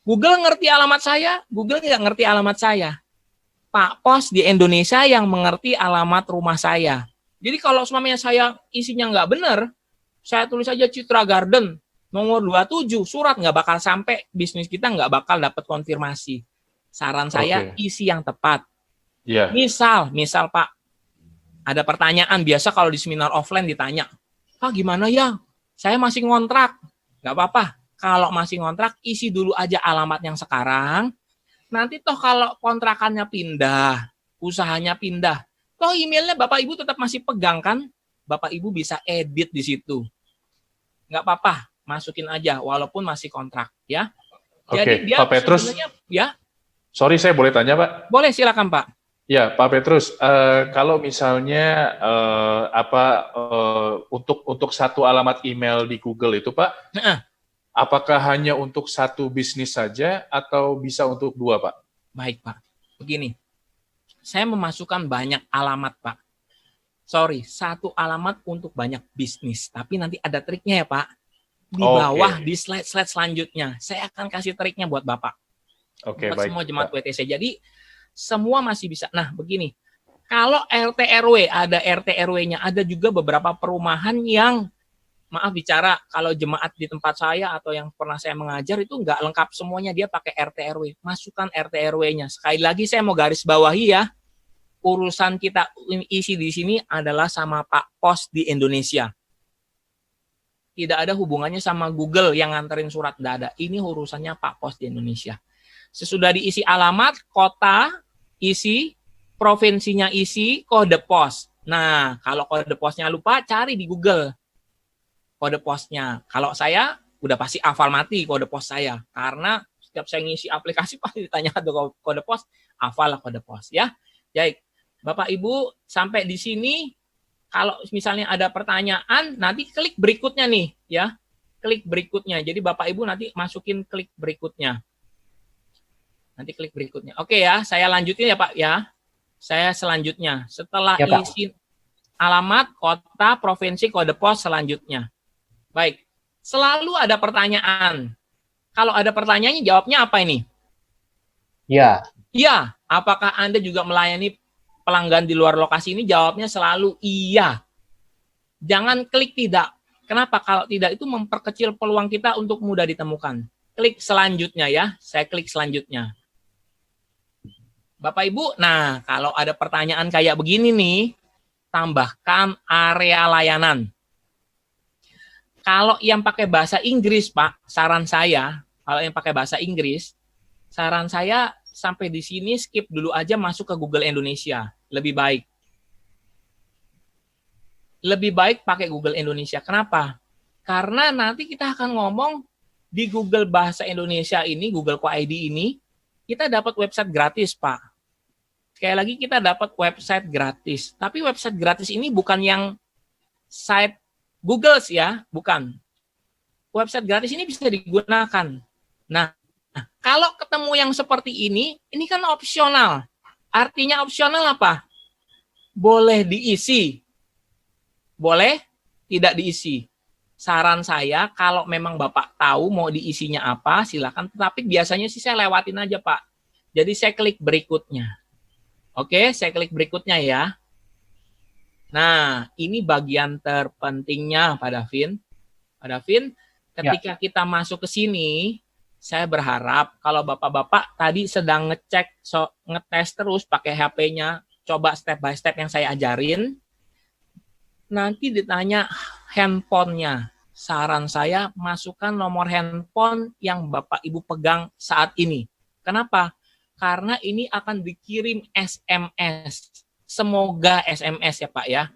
Google ngerti alamat saya, Google nggak ngerti alamat saya. Pak Pos di Indonesia yang mengerti alamat rumah saya. Jadi kalau semuanya saya isinya nggak benar, saya tulis aja Citra Garden, nomor 27, surat nggak bakal sampai, bisnis kita nggak bakal dapat konfirmasi. Saran saya, isi yang tepat. Yeah. Misal Pak, ada pertanyaan, biasa kalau di seminar offline ditanya, Pak gimana ya, saya masih ngontrak. Nggak apa-apa, kalau masih ngontrak, isi dulu aja alamat yang sekarang. Nanti toh kalau kontrakannya pindah, usahanya pindah, toh emailnya Bapak Ibu tetap masih pegang kan? Bapak Ibu bisa edit di situ. Nggak apa-apa, masukin aja walaupun masih kontrak ya. Jadi dia Pak Petrus, ya. Sorry saya boleh tanya Pak? Boleh, silakan Pak. Ya Pak Petrus, kalau misalnya untuk satu alamat email di Google itu Pak, apakah hanya untuk satu bisnis saja atau bisa untuk dua Pak? Baik Pak, begini. Saya memasukkan banyak alamat, Pak. Sorry, satu alamat untuk banyak bisnis. Tapi nanti ada triknya ya, Pak. Di bawah, di slide-slide selanjutnya. Saya akan kasih triknya buat Bapak. Buat baik, semua jemaat WTC. Jadi, semua masih bisa. Nah, begini. Kalau RT RW, ada RT RW-nya. Ada juga beberapa perumahan yang, maaf bicara, kalau jemaat di tempat saya atau yang pernah saya mengajar itu nggak lengkap semuanya, dia pakai RT RW. Masukkan RT RW-nya. Sekali lagi saya mau garis bawahi ya, urusan kita isi di sini adalah sama Pak Pos di Indonesia. Tidak ada hubungannya sama Google yang nganterin surat, tidak ada. Ini urusannya Pak Pos di Indonesia. Sesudah diisi alamat, kota, isi, provinsinya isi, kode pos. Nah, kalau kode posnya lupa, cari di Google kode posnya. Kalau saya udah pasti hafal mati kode pos saya, karena setiap saya ngisi aplikasi pasti ditanya kode pos, hafal lah kode pos ya. Baik, Bapak Ibu sampai di sini. Kalau misalnya ada pertanyaan, nanti klik berikutnya nih ya, klik berikutnya. Jadi Bapak Ibu nanti masukin klik berikutnya. Nanti klik berikutnya. Oke ya, saya lanjutin ya Pak ya. Saya selanjutnya setelah ya, isi alamat, kota, provinsi, kode pos selanjutnya. Baik, selalu ada pertanyaan. Kalau ada pertanyaannya, jawabnya apa ini? Ya. Iya. Apakah Anda juga melayani pelanggan di luar lokasi ini? Jawabnya selalu iya. Jangan klik tidak. Kenapa? Kalau tidak itu memperkecil peluang kita untuk mudah ditemukan. Klik selanjutnya ya. Saya klik selanjutnya. Bapak Ibu, nah kalau ada pertanyaan kayak begini nih, tambahkan area layanan. Kalau yang pakai bahasa Inggris, Pak, saran saya, kalau yang pakai bahasa Inggris, saran saya sampai di sini skip dulu aja, masuk ke Google Indonesia. Lebih baik. Lebih baik pakai Google Indonesia. Kenapa? Karena nanti kita akan ngomong di Google Bahasa Indonesia ini, Google Co-ID ini, kita dapat website gratis, Pak. Sekali lagi kita dapat website gratis. Tapi website gratis ini bukan yang site Google ya, bukan. Website gratis ini bisa digunakan. Nah, kalau ketemu yang seperti ini kan opsional. Artinya opsional apa? Boleh diisi, boleh tidak diisi. Saran saya, kalau memang Bapak tahu mau diisinya apa, silakan. Tetapi biasanya sih saya lewatin aja, Pak. Jadi saya klik berikutnya. Oke, saya klik berikutnya ya. Nah, ini bagian terpentingnya, Pak Davin. Pak Davin, ketika kita masuk ke sini, saya berharap kalau Bapak-Bapak tadi sedang ngetes terus pakai HP-nya, coba step by step yang saya ajarin, nanti ditanya handphonenya. Saran saya, masukkan nomor handphone yang Bapak Ibu pegang saat ini. Kenapa? Karena ini akan dikirim SMS. Semoga SMS ya Pak ya.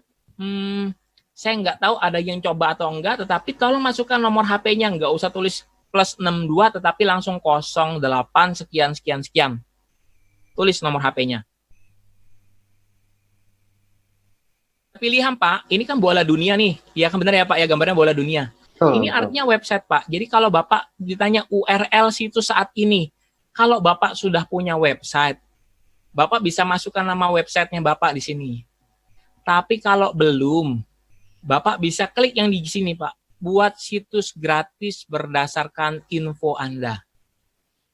Saya nggak tahu ada yang coba atau enggak, tetapi tolong masukkan nomor HP-nya, nggak usah tulis plus 62, tetapi langsung 08 sekian sekian sekian. Tulis nomor HP-nya. Pilihan Pak, ini kan bola dunia nih. Iya kan benar ya Pak ya, gambarnya bola dunia. Ini artinya website Pak. Jadi kalau Bapak ditanya URL situs saat ini, kalau Bapak sudah punya website, Bapak bisa masukkan nama websitenya Bapak di sini. Tapi kalau belum, Bapak bisa klik yang di sini Pak. Buat situs gratis berdasarkan info Anda.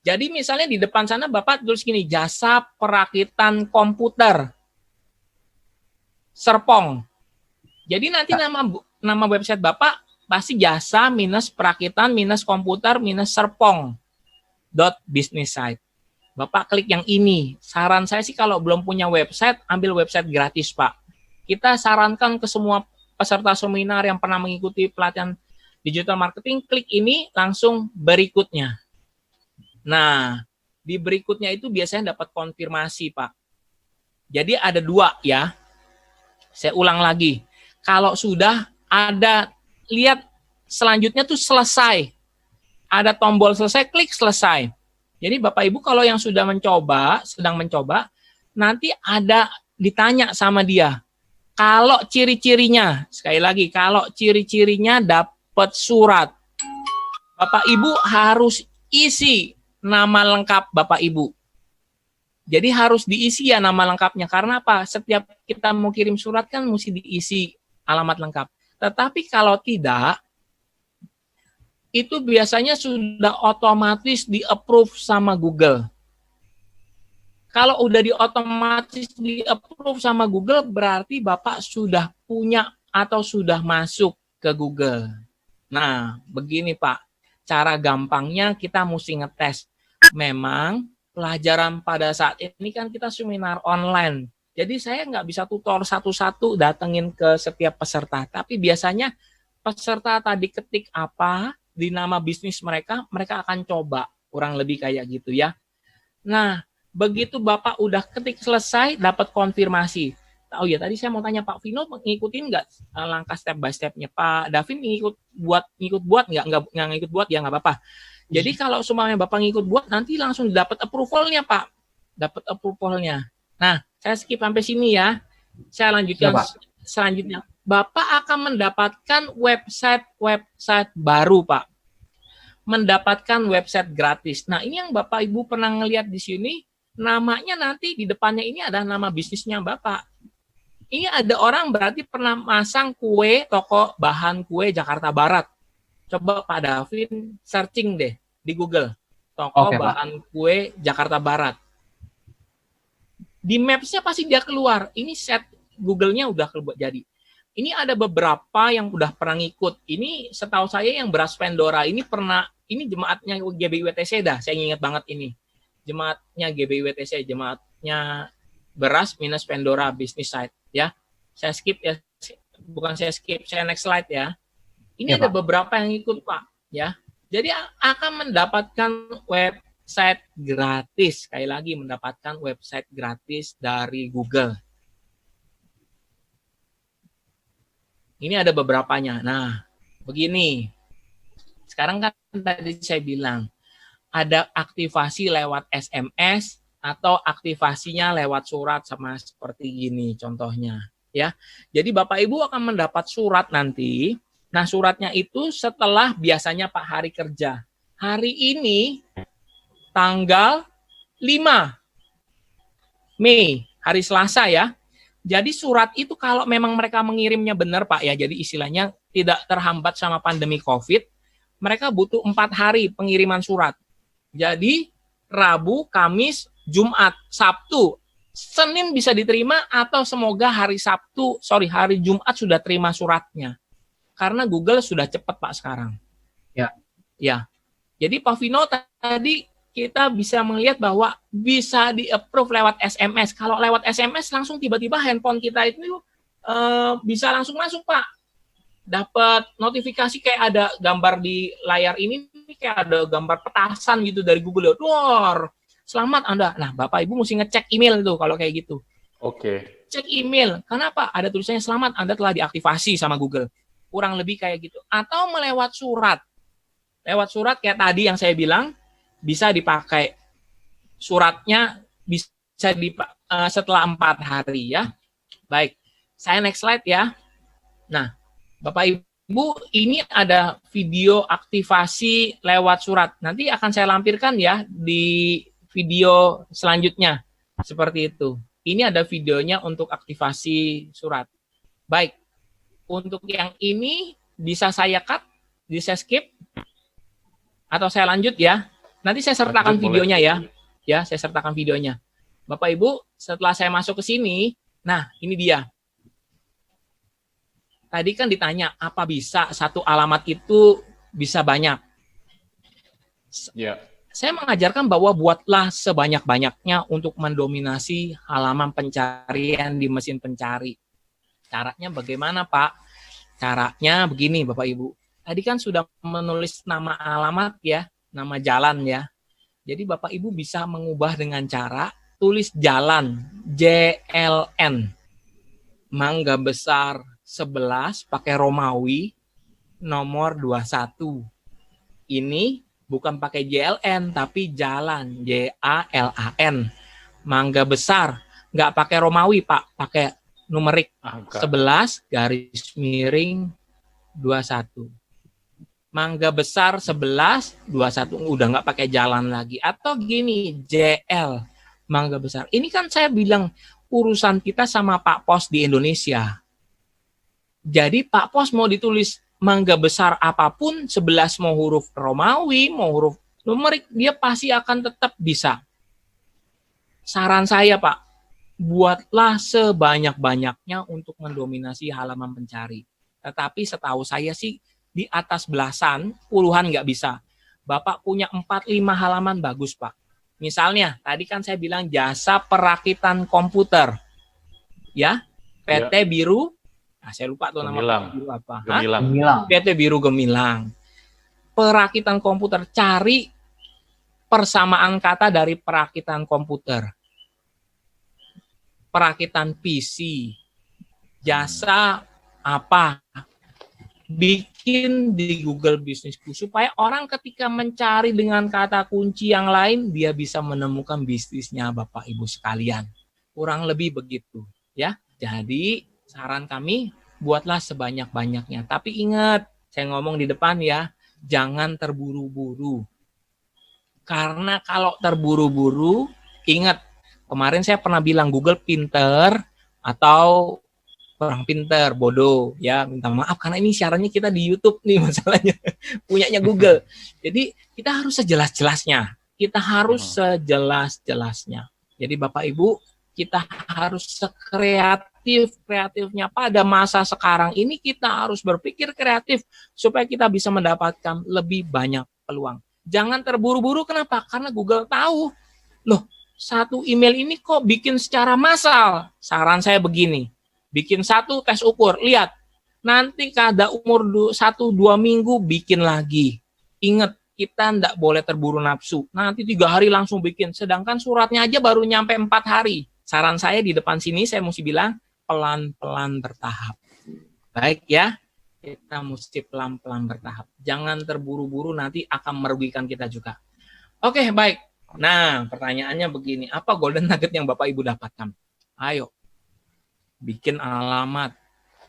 Jadi misalnya di depan sana Bapak tulis gini, jasa perakitan komputer Serpong. Jadi nanti nama website Bapak pasti jasa minus perakitan minus komputer minus Serpong .business site. Bapak klik yang ini. Saran saya sih kalau belum punya website, ambil website gratis Pak. Kita sarankan ke semua peserta seminar yang pernah mengikuti pelatihan digital marketing, klik ini langsung berikutnya. Nah, di berikutnya itu biasanya dapat konfirmasi Pak. Jadi ada 2 ya. Saya ulang lagi. Kalau sudah ada, lihat selanjutnya tuh selesai. Ada tombol selesai, klik selesai. Jadi Bapak Ibu kalau yang sudah sedang mencoba, nanti ada ditanya sama dia. Kalau ciri-cirinya, sekali lagi, kalau ciri-cirinya dapat surat, Bapak Ibu harus isi nama lengkap Bapak Ibu. Jadi harus diisi ya nama lengkapnya. Karena apa? Setiap kita mau kirim surat kan mesti diisi alamat lengkap. Tetapi kalau tidak, itu biasanya sudah otomatis di-approve sama Google. Kalau udah otomatis di-approve sama Google, berarti Bapak sudah punya atau sudah masuk ke Google. Nah, begini Pak, cara gampangnya kita mesti ngetes. Memang pelajaran pada saat ini kan kita seminar online. Jadi saya nggak bisa tutor satu-satu datengin ke setiap peserta. Tapi biasanya peserta tadi ketik apa di nama bisnis mereka akan coba. Kurang lebih kayak gitu ya. Nah, begitu Bapak udah ketik selesai, dapat konfirmasi. Oh ya, tadi saya mau tanya Pak Vino ngikutin nggak langkah step by step-nya? Pak Davin ngikut buat nggak ngikut buat ya nggak apa-apa. Jadi kalau semuanya Bapak ngikut buat, nanti langsung dapat approval-nya Pak. Dapat approval-nya. Nah, saya skip sampai sini ya. Saya lanjutkan selanjutnya. Bapak akan mendapatkan website baru Pak. Mendapatkan website gratis. Nah, ini yang Bapak Ibu pernah ngelihat di sini, namanya nanti di depannya ini ada nama bisnisnya Bapak. Ini ada orang berarti pernah masang kue, toko bahan kue Jakarta Barat. Coba Pak Davin searching deh di Google. Toko bahan kue Jakarta Barat. Di Maps-nya pasti dia keluar. Ini set Google-nya udah keluar jadi. Ini ada beberapa yang udah pernah ngikut. Ini setahu saya yang beras Pandora ini pernah, ini jemaatnya GBIWTC dah. Saya ingat banget ini. Jemaatnya GBIWTC, jemaatnya beras minus Pandora business site ya. Saya skip ya. Bukan saya skip, saya next slide ya. Ini ada beberapa yang ikut Pak ya. Jadi akan mendapatkan website gratis. Sekali lagi mendapatkan website gratis dari Google. Ini ada beberapanya. Nah, begini. Sekarang kan tadi saya bilang ada aktivasi lewat SMS atau aktivasinya lewat surat sama seperti gini contohnya ya. Jadi Bapak Ibu akan mendapat surat nanti Nah, suratnya itu setelah biasanya Pak hari kerja. Hari ini tanggal 5 Mei, hari Selasa ya. Jadi surat itu kalau memang mereka mengirimnya benar Pak ya, jadi istilahnya tidak terhambat sama pandemi COVID, mereka butuh 4 hari pengiriman surat. Jadi Rabu, Kamis, Jumat, Sabtu, Senin bisa diterima atau semoga hari Jumat sudah terima suratnya. Karena Google sudah cepat Pak sekarang. Ya. Jadi Pak Vino tadi kita bisa melihat bahwa bisa di-approve lewat SMS. Kalau lewat SMS langsung tiba-tiba handphone kita itu bisa langsung masuk Pak. Dapat notifikasi kayak ada gambar di layar ini, kayak ada gambar petasan gitu dari Google. Wah, selamat Anda. Nah, Bapak Ibu mesti ngecek email tuh kalau kayak gitu. Oke. Cek email. Kenapa? Ada tulisannya selamat Anda telah diaktifasi sama Google. Kurang lebih kayak gitu. Atau melewat surat. Lewat surat kayak tadi yang saya bilang, bisa dipakai. Suratnya bisa setelah 4 hari ya. Baik, saya next slide ya. Nah, Bapak Ibu, ini ada video aktivasi lewat surat. Nanti akan saya lampirkan ya di video selanjutnya. Seperti itu. Ini ada videonya untuk aktivasi surat. Baik, untuk yang ini bisa saya cut, bisa skip, atau saya lanjut ya. Nanti saya sertakan videonya ya. Ya, saya sertakan videonya. Bapak Ibu, setelah saya masuk ke sini, nah ini dia. Tadi kan ditanya, apa bisa satu alamat itu bisa banyak? Ya. Saya mengajarkan bahwa buatlah sebanyak-banyaknya untuk mendominasi halaman pencarian di mesin pencari. Caranya bagaimana, Pak? Caranya begini, Bapak Ibu. Tadi kan sudah menulis nama alamat ya, nama jalan ya. Jadi Bapak Ibu bisa mengubah dengan cara tulis jalan, JLN. Mangga Besar 11 pakai Romawi nomor 21. Ini bukan pakai JLN tapi jalan, JALAN. Mangga Besar, nggak pakai Romawi Pak, pakai numerik 11 garis miring 21. Mangga Besar 11 21 udah nggak pakai jalan lagi. Atau gini, JL Mangga Besar. Ini kan saya bilang urusan kita sama Pak Pos di Indonesia. Jadi Pak Pos mau ditulis Mangga Besar apapun, 11 mau huruf Romawi, mau huruf numerik, dia pasti akan tetap bisa. Saran saya Pak, buatlah sebanyak-banyaknya untuk mendominasi halaman pencari. Tetapi setahu saya sih di atas belasan, puluhan nggak bisa. Bapak punya 4-5 halaman bagus Pak. Misalnya, tadi kan saya bilang jasa perakitan komputer. Ya, PT ya. Biru, nah saya lupa tuh nama Biru apa. Gemilang. PT Biru Gemilang. Perakitan komputer, cari persamaan kata dari perakitan komputer. Perakitan PC, jasa apa, bikin di Google Businessku supaya orang ketika mencari dengan kata kunci yang lain dia bisa menemukan bisnisnya Bapak Ibu sekalian. Kurang lebih begitu ya. Jadi saran kami buatlah sebanyak-banyaknya. Tapi ingat, saya ngomong di depan ya, jangan terburu-buru. Karena kalau terburu-buru, ingat kemarin saya pernah bilang Google pinter atau orang pinter, bodoh, ya minta maaf karena ini siarannya kita di YouTube nih masalahnya, punyanya Google. Jadi kita harus sejelas-jelasnya, kita harus sejelas-jelasnya. Jadi Bapak Ibu, kita harus sekreatif-kreatifnya pada masa sekarang ini kita harus berpikir kreatif supaya kita bisa mendapatkan lebih banyak peluang. Jangan terburu-buru, kenapa? Karena Google tahu, loh satu email ini kok bikin secara massal. Saran saya begini, bikin satu tes ukur, lihat. Nanti kada umur 1-2 minggu bikin lagi. Ingat, kita tidak boleh terburu nafsu. Nanti 3 hari langsung bikin. Sedangkan suratnya aja baru nyampe 4 hari. Saran saya di depan sini, saya mesti bilang, pelan-pelan bertahap. Baik ya, kita mesti pelan-pelan bertahap. Jangan terburu-buru, nanti akan merugikan kita juga. Oke, baik. Nah, pertanyaannya begini, apa golden nugget yang Bapak Ibu dapatkan? Ayo, bikin alamat,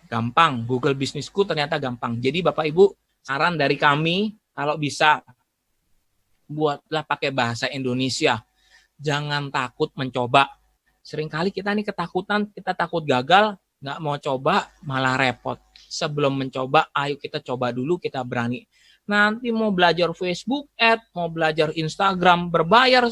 gampang. Google Businessku ternyata gampang. Jadi Bapak Ibu, saran dari kami, kalau bisa, buatlah pakai bahasa Indonesia. Jangan takut mencoba. Seringkali kita nih ketakutan, kita takut gagal, nggak mau coba, malah repot. Sebelum mencoba, ayo kita coba dulu, kita berani. Nanti mau belajar Facebook Ad, mau belajar Instagram, berbayar,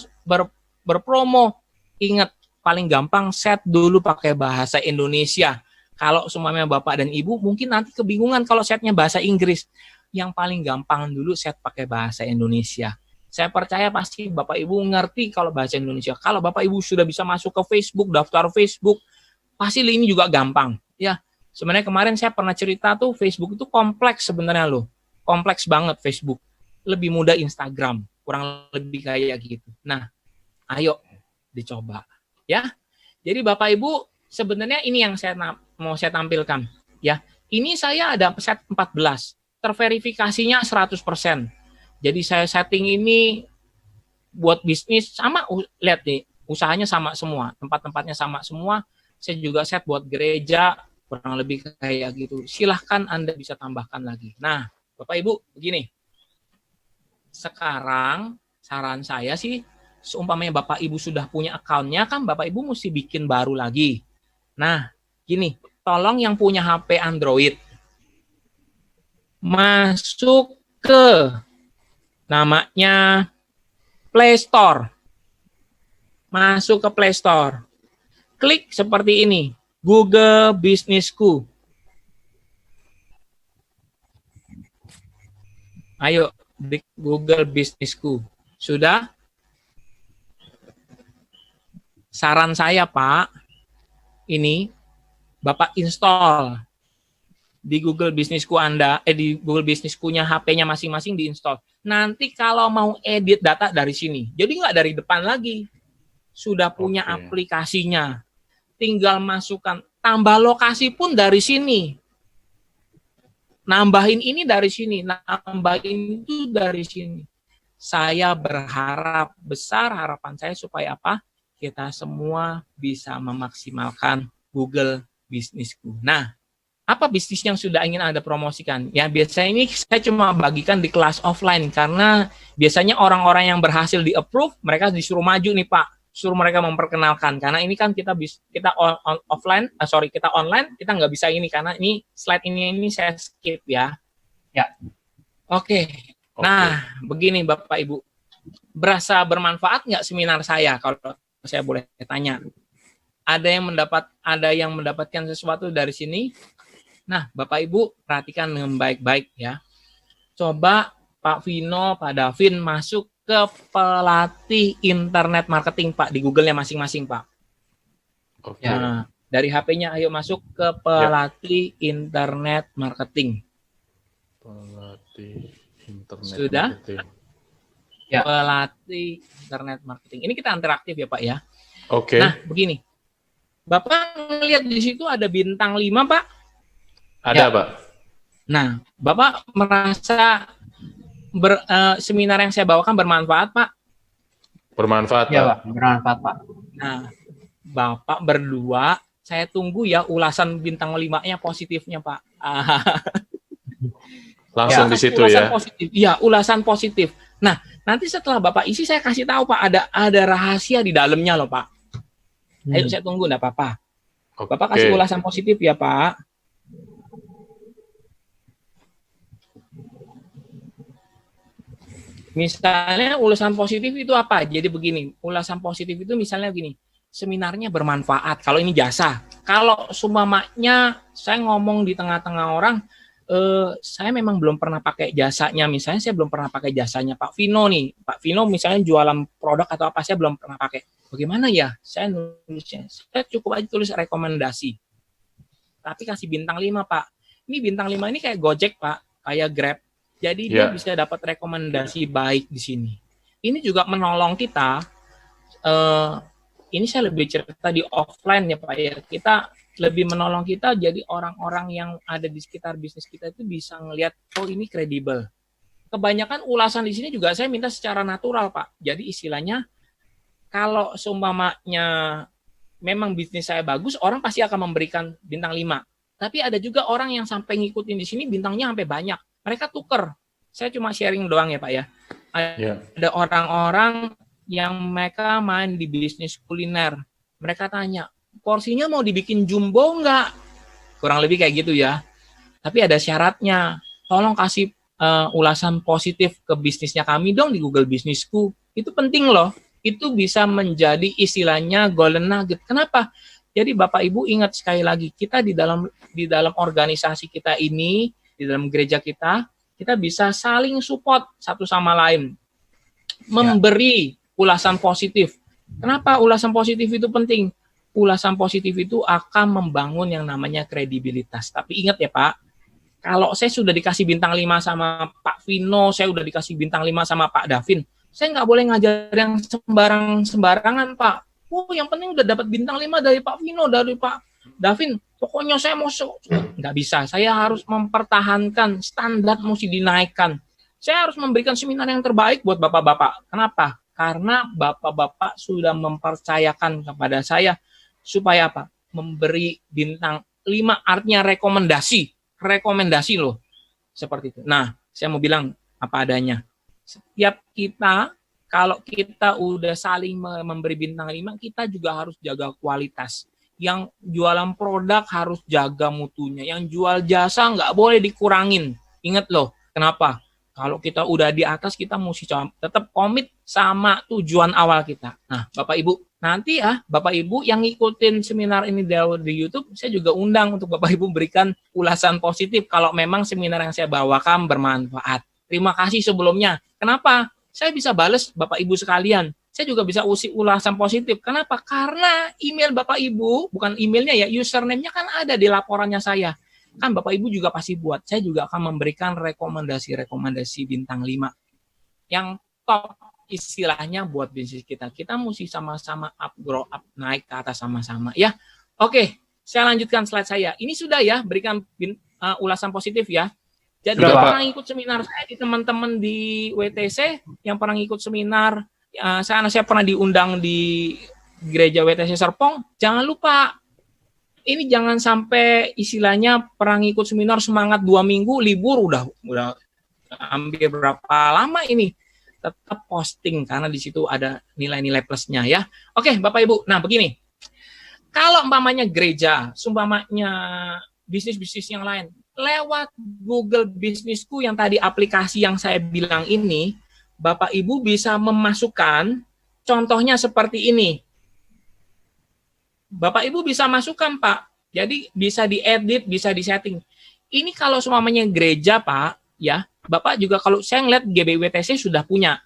berpromo, ingat, paling gampang set dulu pakai bahasa Indonesia. Kalau semuanya Bapak dan Ibu mungkin nanti kebingungan kalau setnya bahasa Inggris. Yang paling gampang dulu set pakai bahasa Indonesia. Saya percaya pasti Bapak Ibu ngerti kalau bahasa Indonesia. Kalau Bapak Ibu sudah bisa masuk ke Facebook, daftar Facebook, pasti ini juga gampang. Ya, sebenarnya kemarin saya pernah cerita tuh Facebook itu kompleks sebenarnya loh. Kompleks banget Facebook. Lebih mudah Instagram, kurang lebih kayak gitu. Nah, ayo dicoba. Ya, jadi Bapak Ibu sebenarnya ini yang mau saya tampilkan. Ya, ini saya ada set 14, terverifikasinya 100%. Jadi saya setting ini buat bisnis sama, lihat nih, usahanya sama semua, tempat-tempatnya sama semua. Saya juga set buat gereja, kurang lebih kayak gitu. Silahkan Anda bisa tambahkan lagi. Nah, Bapak Ibu, begini. Sekarang saran saya sih, seumpamanya Bapak Ibu sudah punya akunnya, kan Bapak Ibu mesti bikin baru lagi. Nah, gini, tolong yang punya HP Android, masuk ke namanya Play Store. Masuk ke Play Store. Klik seperti ini, Google Businessku. Ayo, di Google Businessku. Sudah? Saran saya, Pak, ini Bapak install di Google Businessku Anda, di Google Businessku-nya HP-nya masing-masing diinstal. Nanti kalau mau edit data dari sini, jadi nggak dari depan lagi. Sudah punya aplikasinya. Tinggal masukkan, tambah lokasi pun dari sini. Nambahin ini dari sini, nambahin itu dari sini. Saya berharap besar, harapan saya supaya apa? Kita semua bisa memaksimalkan Google Businessku. Nah, apa bisnis yang sudah ingin Anda promosikan? Ya, biasanya ini saya cuma bagikan di kelas offline, karena biasanya orang-orang yang berhasil di-approve, mereka disuruh maju nih Pak, suruh mereka memperkenalkan. Karena ini kan kita offline, kita online, kita nggak bisa ini, karena ini slide ini saya skip ya. Ya. Oke. Nah, begini Bapak Ibu, berasa bermanfaat nggak seminar saya kalau saya boleh tanya? Ada yang mendapatkan sesuatu dari sini? Nah, Bapak Ibu perhatikan dengan baik-baik ya. Coba Pak Vino, Pak Davin masuk ke pelatih internet marketing Pak di Google-nya masing-masing Pak. Oke. Nah, dari HP-nya ayo masuk ke pelatih internet marketing. Pelatih internet Sudah? marketing. Ya. Pelatih internet marketing. Ini kita interaktif ya Pak ya. Oke. Nah, begini. Bapak ngelihat di situ ada bintang 5 Pak. Ada Ya. Pak. Nah, Bapak merasa seminar yang saya bawakan bermanfaat, Pak? Bermanfaat, Ya, Pak. Pak. Bermanfaat, Pak. Nah, Bapak berdua, saya tunggu ya ulasan bintang 5-nya positifnya, Pak. Langsung di situ ulasan ya. Positif. Ya, ulasan positif. Nah, nanti setelah Bapak isi, saya kasih tahu, Pak, ada rahasia di dalamnya loh, Pak. Ayo, saya tunggu, enggak apa-apa. Bapak kasih ulasan positif ya, Pak. Misalnya ulasan positif itu apa? Jadi begini, ulasan positif itu misalnya begini, seminarnya bermanfaat. Kalau ini jasa. Kalau sumamanya saya ngomong di tengah-tengah orang, saya memang belum pernah pakai jasanya. Misalnya saya belum pernah pakai jasanya Pak Vino nih. Pak Vino misalnya jualan produk atau apa, saya belum pernah pakai. Bagaimana ya? Saya nulisnya, saya cukup aja tulis rekomendasi. Tapi kasih bintang 5 Pak. Ini bintang 5 ini kayak Gojek Pak, kayak Grab. Jadi dia bisa dapat rekomendasi baik di sini. Ini juga menolong kita. Ini saya lebih cerita di offline ya Pak ya. Kita lebih menolong kita, jadi orang-orang yang ada di sekitar bisnis kita itu bisa ngelihat, oh ini kredibel. Kebanyakan ulasan di sini juga saya minta secara natural Pak. Jadi istilahnya, kalau seumpamanya memang bisnis saya bagus, orang pasti akan memberikan bintang 5. Tapi ada juga orang yang sampai ngikutin di sini bintangnya sampai banyak. Mereka tuker. Saya cuma sharing doang ya Pak ya. Ada orang-orang yang mereka main di bisnis kuliner. Mereka tanya, porsinya mau dibikin jumbo nggak? Kurang lebih kayak gitu ya. Tapi ada syaratnya. Tolong kasih ulasan positif ke bisnisnya kami dong di Google Bisnisku. Itu penting loh. Itu bisa menjadi istilahnya golden nugget. Kenapa? Jadi Bapak Ibu ingat sekali lagi, kita di dalam organisasi kita ini, di dalam gereja kita bisa saling support satu sama lain. Memberi ulasan positif. Kenapa ulasan positif itu penting? Ulasan positif itu akan membangun yang namanya kredibilitas. Tapi ingat ya Pak, kalau saya sudah dikasih bintang 5 sama Pak Vino, saya udah dikasih bintang 5 sama Pak Davin, saya nggak boleh ngajar yang sembarangan Pak. Yang penting udah dapat bintang 5 dari Pak Vino, dari Pak Davin. Pokoknya saya mau nggak bisa. Saya harus mempertahankan standar, mesti dinaikkan. Saya harus memberikan seminar yang terbaik buat bapak-bapak. Kenapa? Karena bapak-bapak sudah mempercayakan kepada saya supaya apa? Memberi bintang 5 artinya rekomendasi loh. Seperti itu. Nah, saya mau bilang apa adanya. Setiap kita, kalau kita udah saling memberi bintang 5, kita juga harus jaga kualitas. Yang jualan produk harus jaga mutunya. Yang jual jasa nggak boleh dikurangin. Ingat loh, kenapa? Kalau kita udah di atas, kita mesti tetap komit sama tujuan awal kita. Nah, Bapak Ibu, nanti ya, Bapak Ibu yang ngikutin seminar ini di YouTube, saya juga undang untuk Bapak Ibu berikan ulasan positif kalau memang seminar yang saya bawakan bermanfaat. Terima kasih sebelumnya. Kenapa? Saya bisa bales Bapak Ibu sekalian. Saya juga bisa ulasan positif. Kenapa? Karena email Bapak Ibu, bukan emailnya ya, username-nya kan ada di laporannya saya. Kan Bapak Ibu juga pasti buat. Saya juga akan memberikan rekomendasi bintang 5 yang top istilahnya buat bisnis kita. Kita mesti sama-sama grow up, naik ke atas sama-sama ya. Oke, saya lanjutkan slide saya. Ini sudah ya, berikan ulasan positif ya. Jadi yang pernah ikut seminar saya di teman-teman di WTC, yang pernah ikut seminar, saya pernah diundang di gereja WTC Serpong, jangan lupa ini jangan sampai istilahnya pernah ikut seminar semangat 2 minggu, libur udah hampir berapa lama ini. Tetap posting karena di situ ada nilai-nilai plusnya ya. Oke, Bapak Ibu. Nah, begini. Kalau umpamanya gereja, umpamanya bisnis-bisnis yang lain, lewat Google Bisnisku yang tadi aplikasi yang saya bilang ini, Bapak Ibu bisa memasukkan contohnya seperti ini. Bapak Ibu bisa masukkan Pak, jadi bisa diedit, bisa disetting. Ini kalau semuanya gereja Pak, ya Bapak juga kalau saya ngeliat GBWTC sudah punya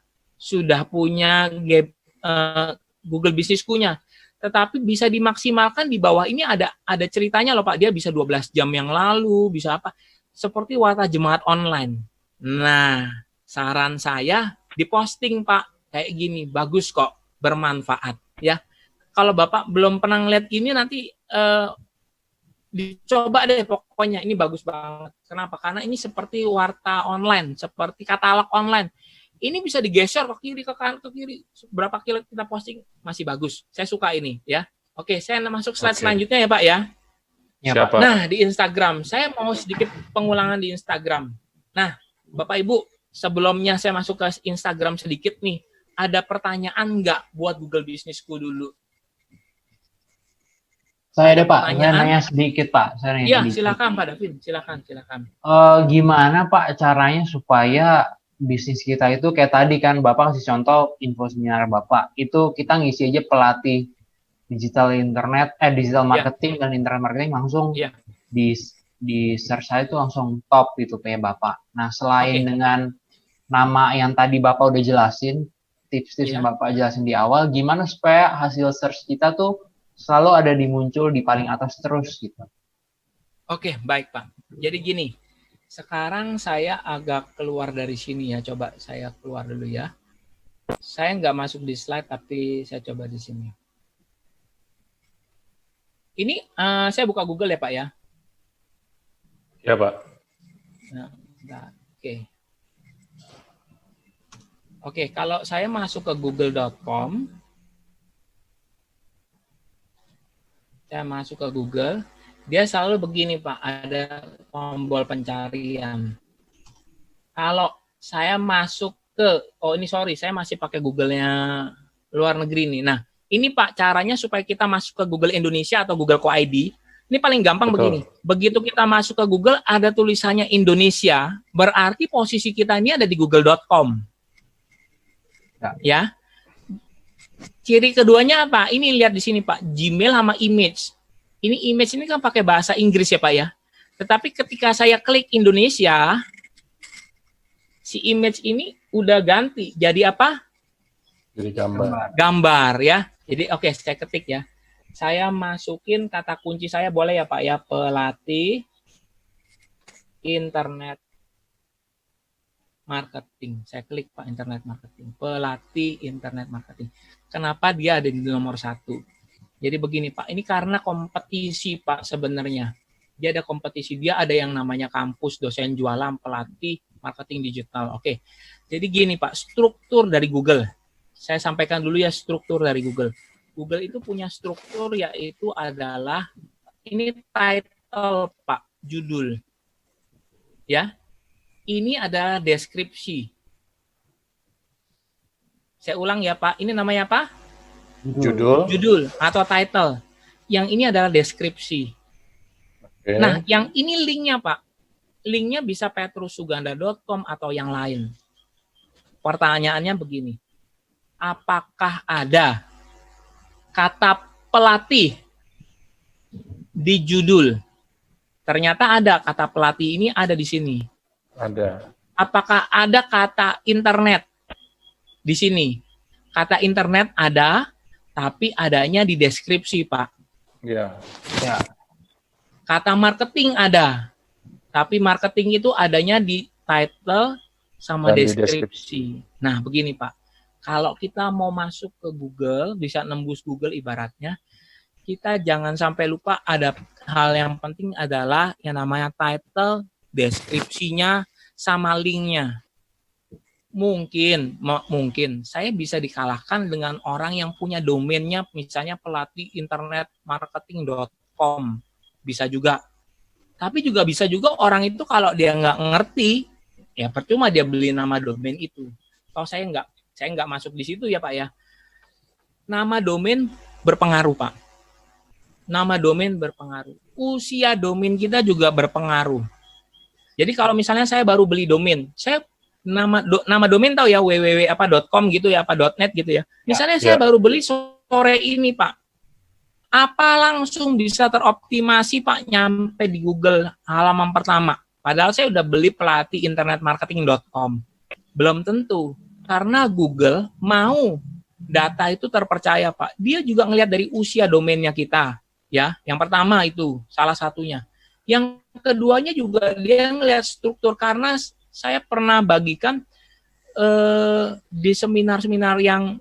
Google Bisnisku-nya, tetapi bisa dimaksimalkan di bawah ini ada ceritanya loh Pak, dia bisa 12 jam yang lalu, bisa apa, seperti Warta Jemaat Online. Nah, saran saya diposting Pak, kayak gini, bagus kok, bermanfaat ya. Kalau Bapak belum pernah ngeliat ini nanti dicoba deh pokoknya, ini bagus banget. Kenapa? Karena ini seperti warta online, seperti katalog online. Ini bisa digeser ke kiri, ke kanan, ke kiri. Berapa kali kita posting masih bagus. Saya suka ini ya. Oke, saya masuk slide selanjutnya ya Pak ya. Ya, Pak. Nah, di Instagram, saya mau sedikit pengulangan di Instagram. Nah, Bapak Ibu, sebelumnya saya masuk ke Instagram sedikit nih, ada pertanyaan nggak buat Google Bisnisku dulu? Saya ada Pak, saya nanya sedikit Pak. Iya, silakan Pak Davin, silakan. Gimana Pak caranya supaya bisnis kita itu kayak tadi kan Bapak kasih contoh info seminar Bapak, itu kita ngisi aja pelatih digital marketing dan internet marketing langsung di search saya itu langsung top gitu kayak Bapak. Nah selain dengan nama yang tadi Bapak udah jelasin, tips-tips yang Bapak jelasin di awal, gimana supaya hasil search kita tuh selalu ada muncul di paling atas terus gitu. Oke, baik Pak. Jadi gini, sekarang saya agak keluar dari sini ya. Coba saya keluar dulu ya. Saya nggak masuk di slide, tapi saya coba di sini. Ini saya buka Google ya Pak ya. Ya Pak. Nah, Oke, kalau saya masuk ke google.com, saya masuk ke Google. Dia selalu begini Pak, ada tombol pencarian. Kalau saya masuk ke, saya masih pakai Google-nya luar negeri nih. Nah, ini Pak caranya supaya kita masuk ke Google Indonesia atau Google Co-ID. Ini paling gampang begini. Begitu kita masuk ke Google, ada tulisannya Indonesia, berarti posisi kita ini ada di google.com. Ya. Ciri keduanya apa? Ini lihat di sini Pak, Gmail sama image. Ini image ini kan pakai bahasa Inggris ya Pak ya. Tetapi ketika saya klik Indonesia, si image ini udah ganti. Jadi apa? Jadi gambar. Gambar ya. Jadi oke, saya ketik ya. Saya masukin kata kunci saya boleh ya Pak ya, pelatih internet marketing. Saya klik Pak, internet marketing. Pelatih internet marketing. Kenapa dia ada di nomor 1? Jadi begini Pak, ini karena kompetisi Pak sebenarnya. Dia ada kompetisi, dia ada yang namanya kampus, dosen jualan, pelatih, marketing digital. Oke, jadi gini Pak, struktur dari Google. Saya sampaikan dulu ya struktur dari Google. Google itu punya struktur yaitu adalah, ini title Pak, judul. Ya, ini adalah deskripsi. Saya ulang ya Pak, ini namanya apa? Judul atau title. Yang ini adalah deskripsi. Okay. Nah, yang ini linknya Pak. Linknya bisa petrusuganda.com atau yang lain. Pertanyaannya begini. Apakah ada kata pelatih di judul? Ternyata ada kata pelatih ini ada di sini. Ada. Apakah ada kata internet di sini? Kata internet ada, tapi adanya di deskripsi, Pak. Iya. Ya. Kata marketing ada, tapi marketing itu adanya di title sama deskripsi. Nah, begini, Pak. Kalau kita mau masuk ke Google, bisa nembus Google ibaratnya, kita jangan sampai lupa ada hal yang penting adalah yang namanya title, deskripsinya, sama linknya. Mungkin saya bisa dikalahkan dengan orang yang punya domainnya misalnya pelatih internet marketing.com, bisa juga. Tapi juga bisa juga orang itu kalau dia nggak ngerti, ya percuma dia beli nama domain itu. Kalau saya nggak masuk di situ ya Pak ya. Nama domain berpengaruh Pak. Nama domain berpengaruh. Usia domain kita juga berpengaruh. Jadi kalau misalnya saya baru beli domain, saya nama domain tahu ya www.com gitu ya, .net gitu ya. Misalnya saya baru beli sore ini Pak. Apa langsung bisa teroptimasi Pak nyampe di Google halaman pertama? Padahal saya udah beli pelatih internet marketing.com. Belum tentu. Karena Google mau data itu terpercaya Pak. Dia juga ngelihat dari usia domainnya kita. Ya, yang pertama itu salah satunya. Yang keduanya juga dia ngelihat struktur karena saya pernah bagikan di seminar-seminar yang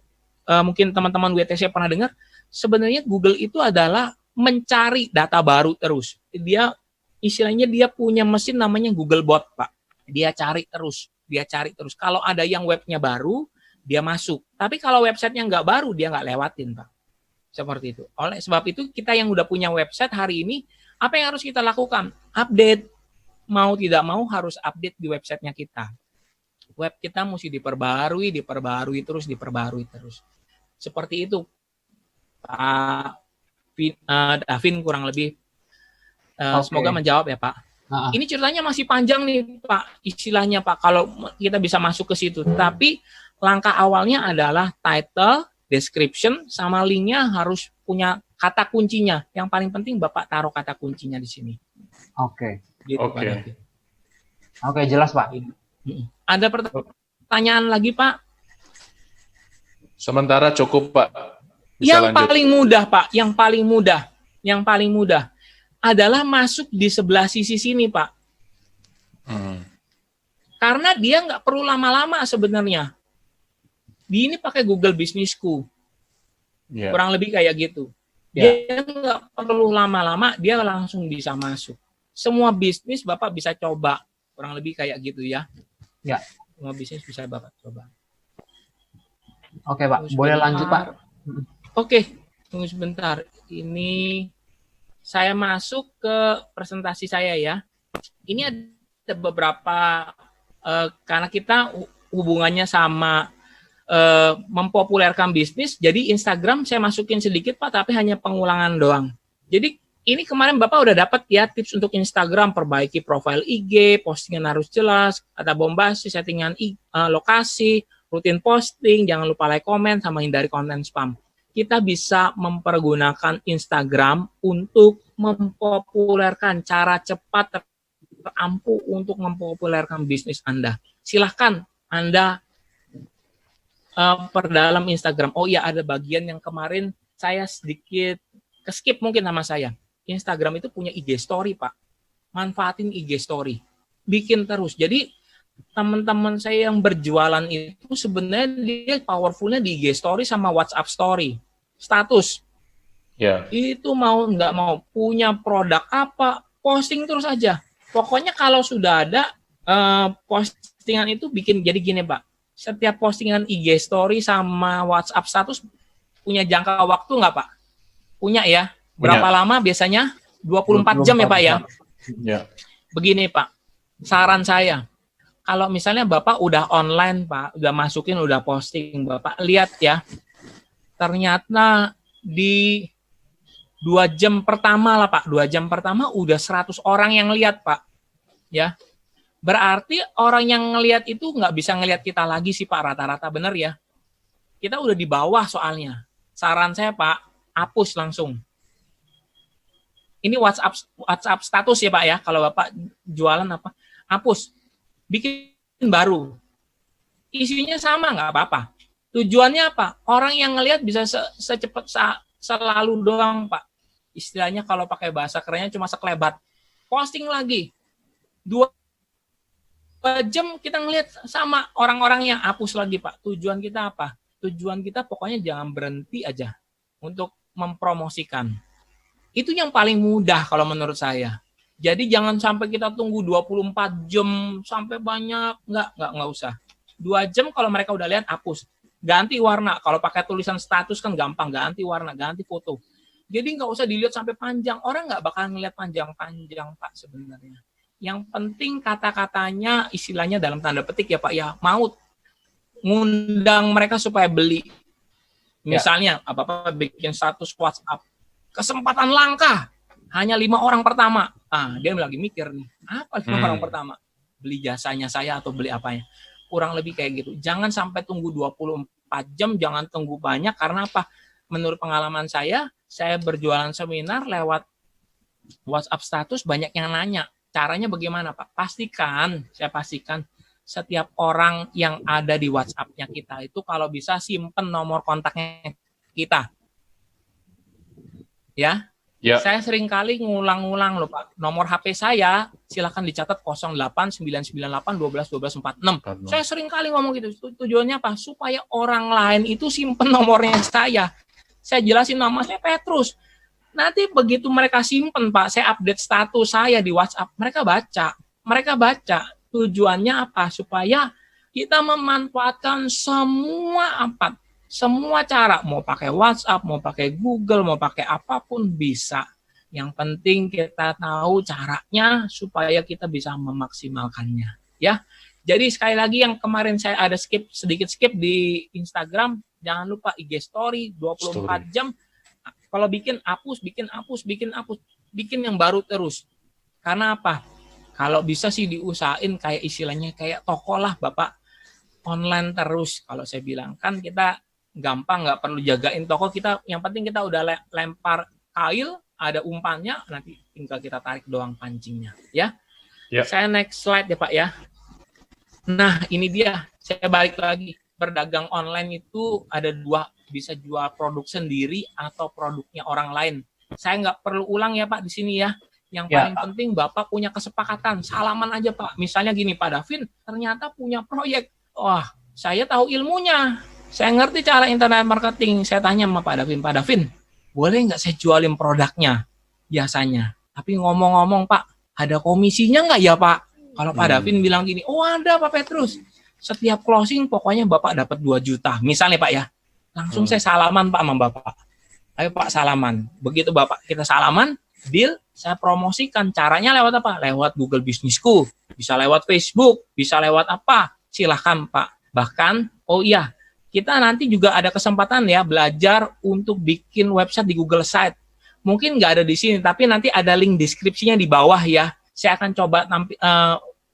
mungkin teman-teman WTC pernah dengar, sebenarnya Google itu adalah mencari data baru terus. Dia istilahnya dia punya mesin namanya Google Bot, Pak. Dia cari terus. Kalau ada yang webnya baru, dia masuk. Tapi kalau websitenya nggak baru, dia nggak lewatin, Pak. Seperti itu. Oleh sebab itu, kita yang udah punya website hari ini, apa yang harus kita lakukan? Update. Mau tidak mau harus update di websitenya kita. Web kita mesti diperbarui terus. Seperti itu, Pak Davin kurang lebih. Semoga menjawab ya Pak. Ini ceritanya masih panjang nih Pak, istilahnya Pak, kalau kita bisa masuk ke situ. Tapi langkah awalnya adalah title, description, sama linknya harus punya kata kuncinya. Yang paling penting Bapak taruh kata kuncinya di sini. Oke. Gitu, Oke, jelas Pak. Ada pertanyaan lagi Pak? Sementara cukup Pak. Bisa yang lanjut. Paling mudah Pak, yang paling mudah adalah masuk di sebelah sisi sini Pak. Karena dia nggak perlu lama-lama sebenarnya. Di ini pakai Google Businessku. Kurang lebih kayak gitu. Dia nggak perlu lama-lama, dia langsung bisa masuk. Semua bisnis Bapak bisa coba. Kurang lebih kayak gitu ya. Ya. Semua bisnis bisa Bapak coba. Oke Pak, boleh lanjut Pak. Oke, tunggu sebentar. Ini saya masuk ke presentasi saya ya. Ini ada beberapa karena kita hubungannya sama mempopulerkan bisnis, jadi Instagram saya masukin sedikit Pak, tapi hanya pengulangan doang. Jadi ini kemarin Bapak udah dapat ya tips untuk Instagram, perbaiki profil IG, postingan harus jelas, kata bombastis, settingan lokasi, rutin posting, jangan lupa like, komen, sama hindari konten spam. Kita bisa mempergunakan Instagram untuk mempopulerkan cara cepat terampuh untuk mempopulerkan bisnis Anda. Silahkan Anda perdalam Instagram. Oh iya, ada bagian yang kemarin saya sedikit keskip mungkin sama saya. Instagram itu punya IG story, Pak. Manfaatin IG story. Bikin terus. Jadi teman-teman saya yang berjualan itu sebenarnya dia powerfulnya di IG story sama WhatsApp story. Status. Ya. Itu mau nggak mau punya produk apa, posting terus aja. Pokoknya kalau sudah ada postingan itu bikin jadi gini, Pak. Setiap postingan IG story sama WhatsApp status punya jangka waktu nggak, Pak? Punya ya. Berapa lama biasanya? 24 jam ya, Pak ya? Ya. Begini, Pak. Saran saya, kalau misalnya Bapak udah online, Pak, udah masukin, udah posting, Bapak lihat ya. Ternyata di 2 jam pertama lah, Pak. 2 jam pertama udah 100 orang yang lihat, Pak. Ya. Berarti orang yang ngelihat itu nggak bisa ngelihat kita lagi sih, Pak, rata-rata bener ya. Kita udah di bawah soalnya. Saran saya, Pak, hapus langsung. Ini WhatsApp status ya, Pak ya. Kalau Bapak jualan apa, hapus. Bikin baru. Isinya sama nggak apa-apa. Tujuannya apa? Orang yang ngelihat bisa secepat selalu doang, Pak. Istilahnya kalau pakai bahasa kerennya cuma sekelebat. Posting lagi. 2 jam kita ngelihat sama orang-orangnya, hapus lagi, Pak. Tujuan kita apa? Tujuan kita pokoknya jangan berhenti aja untuk mempromosikan. Itu yang paling mudah kalau menurut saya. Jadi jangan sampai kita tunggu 24 jam sampai banyak, enggak usah. 2 jam kalau mereka udah lihat, hapus. Ganti warna. Kalau pakai tulisan status kan gampang, ganti warna, ganti foto. Jadi nggak usah dilihat sampai panjang. Orang nggak bakal ngelihat panjang-panjang, Pak, sebenarnya. Yang penting kata-katanya, istilahnya dalam tanda petik ya, Pak, ya, mau ngundang mereka supaya beli. Misalnya, apa-apa bikin status WhatsApp. Kesempatan langka, hanya 5 orang pertama. Dia lagi mikir nih, apa 5 orang pertama? Beli jasanya saya atau beli apanya? Kurang lebih kayak gitu. Jangan sampai tunggu 24 jam, jangan tunggu banyak, karena apa? Menurut pengalaman saya berjualan seminar lewat WhatsApp status, banyak yang nanya. Caranya bagaimana, Pak? Saya pastikan setiap orang yang ada di WhatsApp-nya kita itu kalau bisa simpen nomor kontaknya kita. Ya. Saya sering kali ngulang-ngulang loh, Pak. Nomor HP saya silakan dicatat 08-998-12-12-46. Saya sering kali ngomong gitu. Tujuannya apa? Supaya orang lain itu simpen nomornya saya. Saya jelasin nama saya Petrus. Nanti begitu mereka simpen, Pak, saya update status saya di WhatsApp, mereka baca. Tujuannya apa? Supaya kita memanfaatkan semua cara, mau pakai WhatsApp, mau pakai Google, mau pakai apapun bisa. Yang penting kita tahu caranya supaya kita bisa memaksimalkannya, ya. Jadi sekali lagi yang kemarin saya ada sedikit skip di Instagram, jangan lupa IG story 24 jam. Kalau bikin hapus, bikin yang baru terus. Karena apa? Kalau bisa sih diusahain kayak istilahnya kayak toko lah, Bapak. Online terus kalau saya bilang. Kan kita gampang, nggak perlu jagain toko kita. Yang penting kita udah lempar kail, ada umpannya, nanti tinggal kita tarik doang pancingnya. Ya. Saya next slide ya, Pak ya. Nah, ini dia. Saya balik lagi. Berdagang online itu ada 2, bisa jual produk sendiri atau produknya orang lain. Saya nggak perlu ulang ya, Pak, di sini ya. Yang paling penting Bapak punya kesepakatan, salaman aja, Pak. Misalnya gini, Pak Davin ternyata punya proyek. Wah, saya tahu ilmunya. Saya ngerti cara internet marketing. Saya tanya sama Pak Davin, boleh nggak saya jualin produknya biasanya? Tapi ngomong-ngomong, Pak, ada komisinya nggak ya, Pak? Kalau Pak Davin bilang gini, oh ada, Pak Petrus. Setiap closing pokoknya Bapak dapat 2 juta. Misalnya, Pak ya. Langsung saya salaman, Pak, sama Bapak. Ayo, Pak, salaman. Begitu Bapak kita salaman, deal, saya promosikan. Caranya lewat apa? Lewat Google Bisnisku, bisa lewat Facebook, bisa lewat apa? Silahkan Pak. Bahkan, oh iya, kita nanti juga ada kesempatan ya belajar untuk bikin website di Google Site. Mungkin nggak ada di sini, tapi nanti ada link deskripsinya di bawah ya. Saya akan coba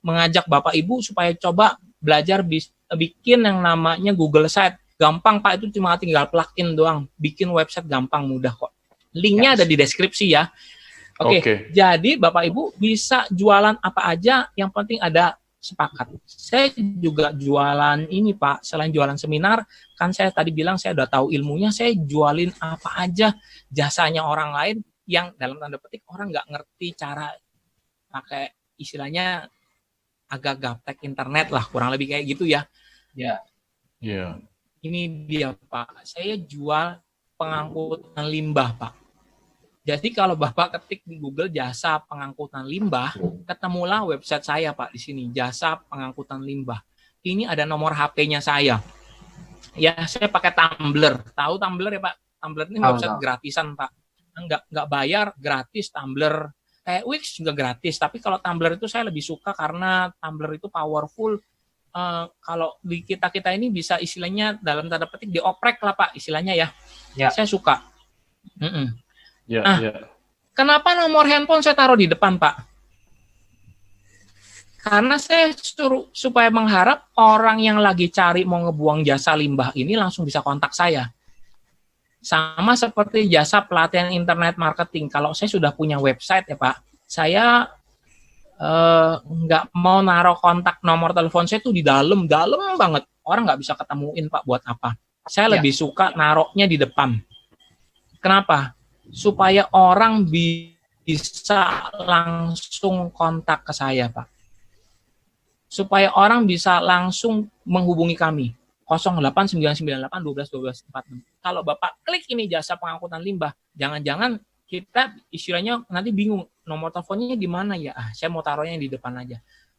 mengajak Bapak Ibu supaya coba belajar bikin yang namanya Google Site. Gampang Pak, itu cuma tinggal plugin doang. Bikin website gampang, mudah kok. Linknya ada di deskripsi ya. Oke. Jadi Bapak Ibu bisa jualan apa aja, yang penting ada sepakat. Saya juga jualan ini Pak, selain jualan seminar, kan saya tadi bilang saya udah tahu ilmunya, saya jualin apa aja jasanya orang lain yang dalam tanda petik orang nggak ngerti cara pakai istilahnya agak gaptek internet lah, kurang lebih kayak gitu ya. Ya. Iya. Ini dia Pak, saya jual pengangkutan limbah Pak. Jadi kalau Bapak ketik di Google jasa pengangkutan limbah, ketemulah website saya Pak di sini, jasa pengangkutan limbah. Ini ada nomor HP-nya saya. Ya, saya pakai Tumblr. Tahu Tumblr ya Pak? Tumblr ini website gratisan Pak. Nggak bayar, gratis Tumblr. Kayak Wix juga gratis, tapi kalau Tumblr itu saya lebih suka karena Tumblr itu powerful. Kalau di kita ini bisa istilahnya dalam tanda petik dioprek lah Pak, istilahnya ya. Saya suka. Kenapa nomor handphone saya taruh di depan Pak? Karena saya supaya mengharap orang yang lagi cari mau ngebuang jasa limbah ini langsung bisa kontak saya. Sama seperti jasa pelatihan internet marketing. Kalau saya sudah punya website ya Pak, saya nggak mau naruh kontak nomor telepon saya tuh di dalam banget. Orang nggak bisa ketemuin Pak, buat apa. Saya lebih suka naruhnya di depan. Kenapa? Supaya orang bisa langsung kontak ke saya, Pak. Supaya orang bisa langsung menghubungi kami. 08998121246. Kalau Bapak klik ini jasa pengangkutan limbah, jangan-jangan kita istilahnya nanti bingung nomor teleponnya di mana ya. Saya mau taruhnya di depan aja.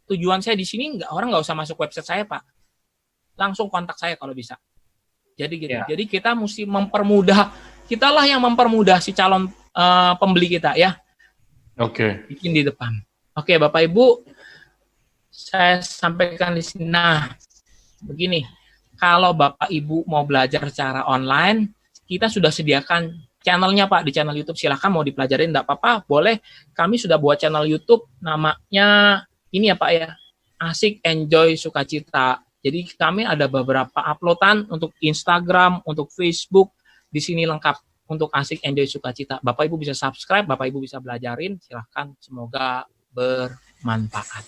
Tujuan saya di sini orang nggak usah masuk website saya, Pak. Langsung kontak saya kalau bisa. Jadi gitu. Ya. Jadi kita mesti mempermudah, kitalah yang mempermudah si calon pembeli kita ya. Oke. Bikin di depan. Oke, Bapak Ibu, saya sampaikan di sini. Nah, begini, kalau Bapak Ibu mau belajar secara online, kita sudah sediakan channelnya Pak, di channel YouTube. Silahkan mau dipelajarin, enggak apa-apa, boleh. Kami sudah buat channel YouTube, namanya ini ya Pak ya, Asik Enjoy Sukacita. Jadi kami ada beberapa uploadan untuk Instagram, untuk Facebook, di sini lengkap untuk Asik Enjoy Sukacita. Bapak Ibu bisa subscribe, Bapak Ibu bisa belajarin, silahkan, semoga bermanfaat.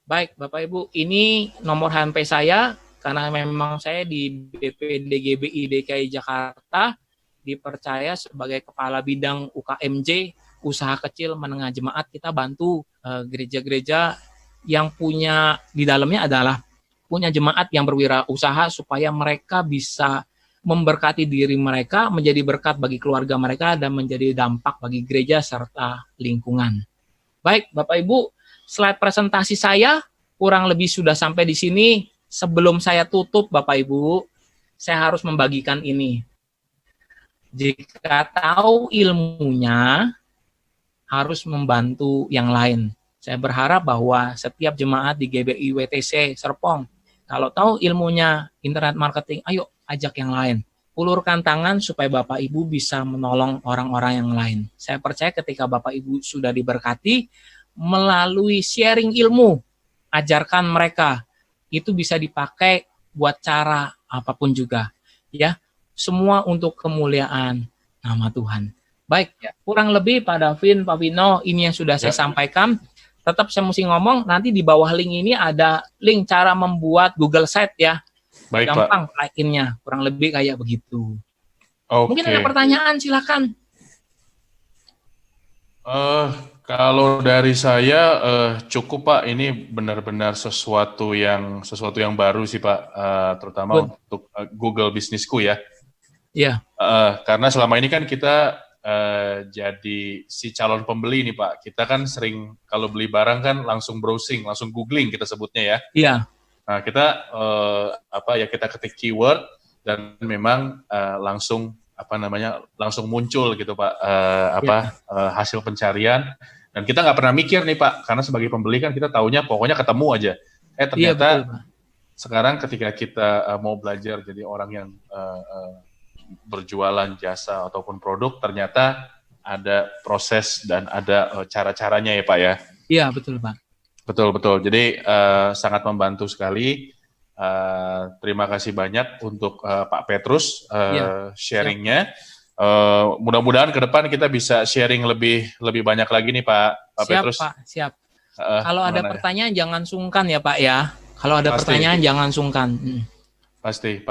Baik Bapak Ibu, ini nomor HP saya, karena memang saya di BPDGBI DKI Jakarta, dipercaya sebagai Kepala Bidang UKMJ, Usaha Kecil Menengah Jemaat. Kita bantu gereja-gereja yang punya, di dalamnya adalah punya jemaat yang berwirausaha supaya mereka bisa memberkati diri mereka, menjadi berkat bagi keluarga mereka, dan menjadi dampak bagi gereja serta lingkungan. Baik, Bapak Ibu, slide presentasi saya kurang lebih sudah sampai di sini. Sebelum saya tutup, Bapak Ibu, saya harus membagikan ini. Jika tahu ilmunya, harus membantu yang lain. Saya berharap bahwa setiap jemaat di GBI WTC Serpong, kalau tahu ilmunya internet marketing, ayo ajak yang lain. Ulurkan tangan supaya Bapak Ibu bisa menolong orang-orang yang lain. Saya percaya ketika Bapak Ibu sudah diberkati, melalui sharing ilmu, ajarkan mereka. Itu bisa dipakai buat cara apapun juga. Ya, semua untuk kemuliaan nama Tuhan. Baik, kurang lebih Pak Davin, Pak Vino, ini yang sudah saya sampaikan. Tetap saya mesti ngomong, nanti di bawah link ini ada link cara membuat Google Site ya. Baik, gampang Pak. plugin-nya, kurang lebih kayak begitu. Oke. Mungkin ada pertanyaan, silakan. Kalau dari saya cukup Pak, ini benar-benar sesuatu yang baru sih Pak, terutama untuk Google Bisnisku ya. Iya. Karena selama ini kan kita jadi si calon pembeli nih Pak. Kita kan sering kalau beli barang kan langsung browsing, langsung googling kita sebutnya ya. Iya. Nah kita kita ketik keyword dan memang langsung langsung muncul gitu Pak, hasil pencarian, dan kita nggak pernah mikir nih Pak, karena sebagai pembeli kan kita taunya pokoknya ketemu aja. Ternyata betul, Pak. Sekarang ketika kita mau belajar jadi orang yang berjualan jasa ataupun produk, ternyata ada proses dan ada cara-caranya ya Pak ya. Iya betul Pak. Betul. Jadi sangat membantu sekali. Terima kasih banyak untuk Pak Petrus sharingnya. Mudah-mudahan ke depan kita bisa sharing lebih banyak lagi nih Pak Petrus. Pak, siap. Kalau ada pertanyaan jangan sungkan ya Pak ya. Kalau ada pertanyaan jangan sungkan. Pasti.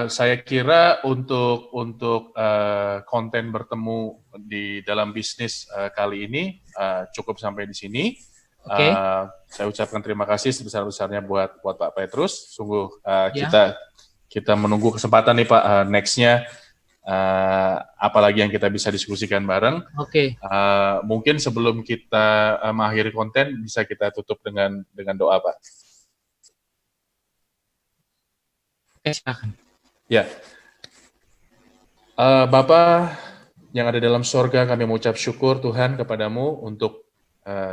Saya kira untuk konten bertemu di dalam bisnis kali ini cukup sampai di sini. Saya ucapkan terima kasih sebesar-besarnya buat Pak Petrus. Sungguh kita menunggu kesempatan nih Pak, nextnya apalagi yang kita bisa diskusikan bareng. Mungkin sebelum kita mengakhiri konten bisa kita tutup dengan doa Pak. Silakan. Ya, Bapa yang ada dalam sorga, kami mengucap syukur Tuhan kepadamu untuk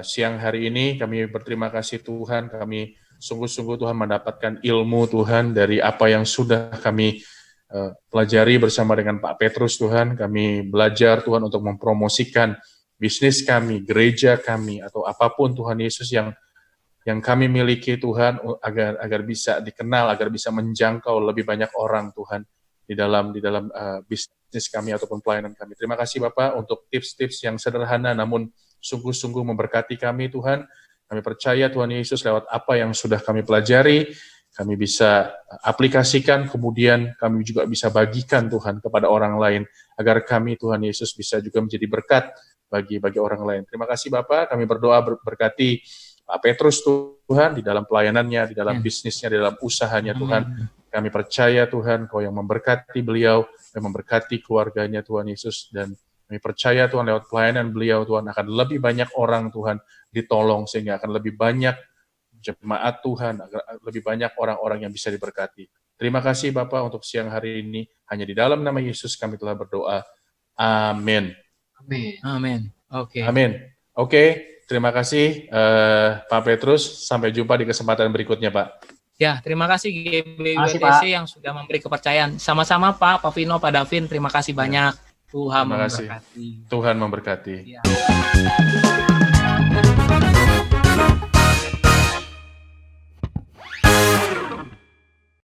siang hari ini. Kami berterima kasih Tuhan, kami sungguh-sungguh Tuhan mendapatkan ilmu Tuhan dari apa yang sudah kami pelajari bersama dengan Pak Petrus Tuhan. Kami belajar Tuhan untuk mempromosikan bisnis kami, gereja kami, atau apapun Tuhan Yesus yang kami miliki Tuhan, agar bisa dikenal, agar bisa menjangkau lebih banyak orang Tuhan di dalam bisnis kami ataupun pelayanan kami. Terima kasih Bapak untuk tips-tips yang sederhana namun sungguh-sungguh memberkati kami Tuhan. Kami percaya Tuhan Yesus lewat apa yang sudah kami pelajari, kami bisa aplikasikan, kemudian kami juga bisa bagikan Tuhan kepada orang lain, agar kami Tuhan Yesus bisa juga menjadi berkat bagi orang lain. Terima kasih Bapak, kami berdoa berkati Pak Petrus Tuhan di dalam pelayanannya, di dalam bisnisnya, di dalam usahanya Tuhan. Kami percaya Tuhan Kau yang memberkati beliau, yang memberkati keluarganya Tuhan Yesus, dan kami percaya Tuhan lewat pelayanan beliau Tuhan akan lebih banyak orang Tuhan ditolong, sehingga akan lebih banyak jemaat Tuhan, lebih banyak orang-orang yang bisa diberkati. Terima kasih Bapak untuk siang hari ini, hanya di dalam nama Yesus kami telah berdoa. Amin. Amin. Oke. Terima kasih Pak Petrus. Sampai jumpa di kesempatan berikutnya Pak. Ya, terima kasih GBWTC yang sudah memberi kepercayaan. Sama-sama Pak Vino, Pak Davin, terima kasih banyak. Tuhan memberkati. Tuhan memberkati. Ya.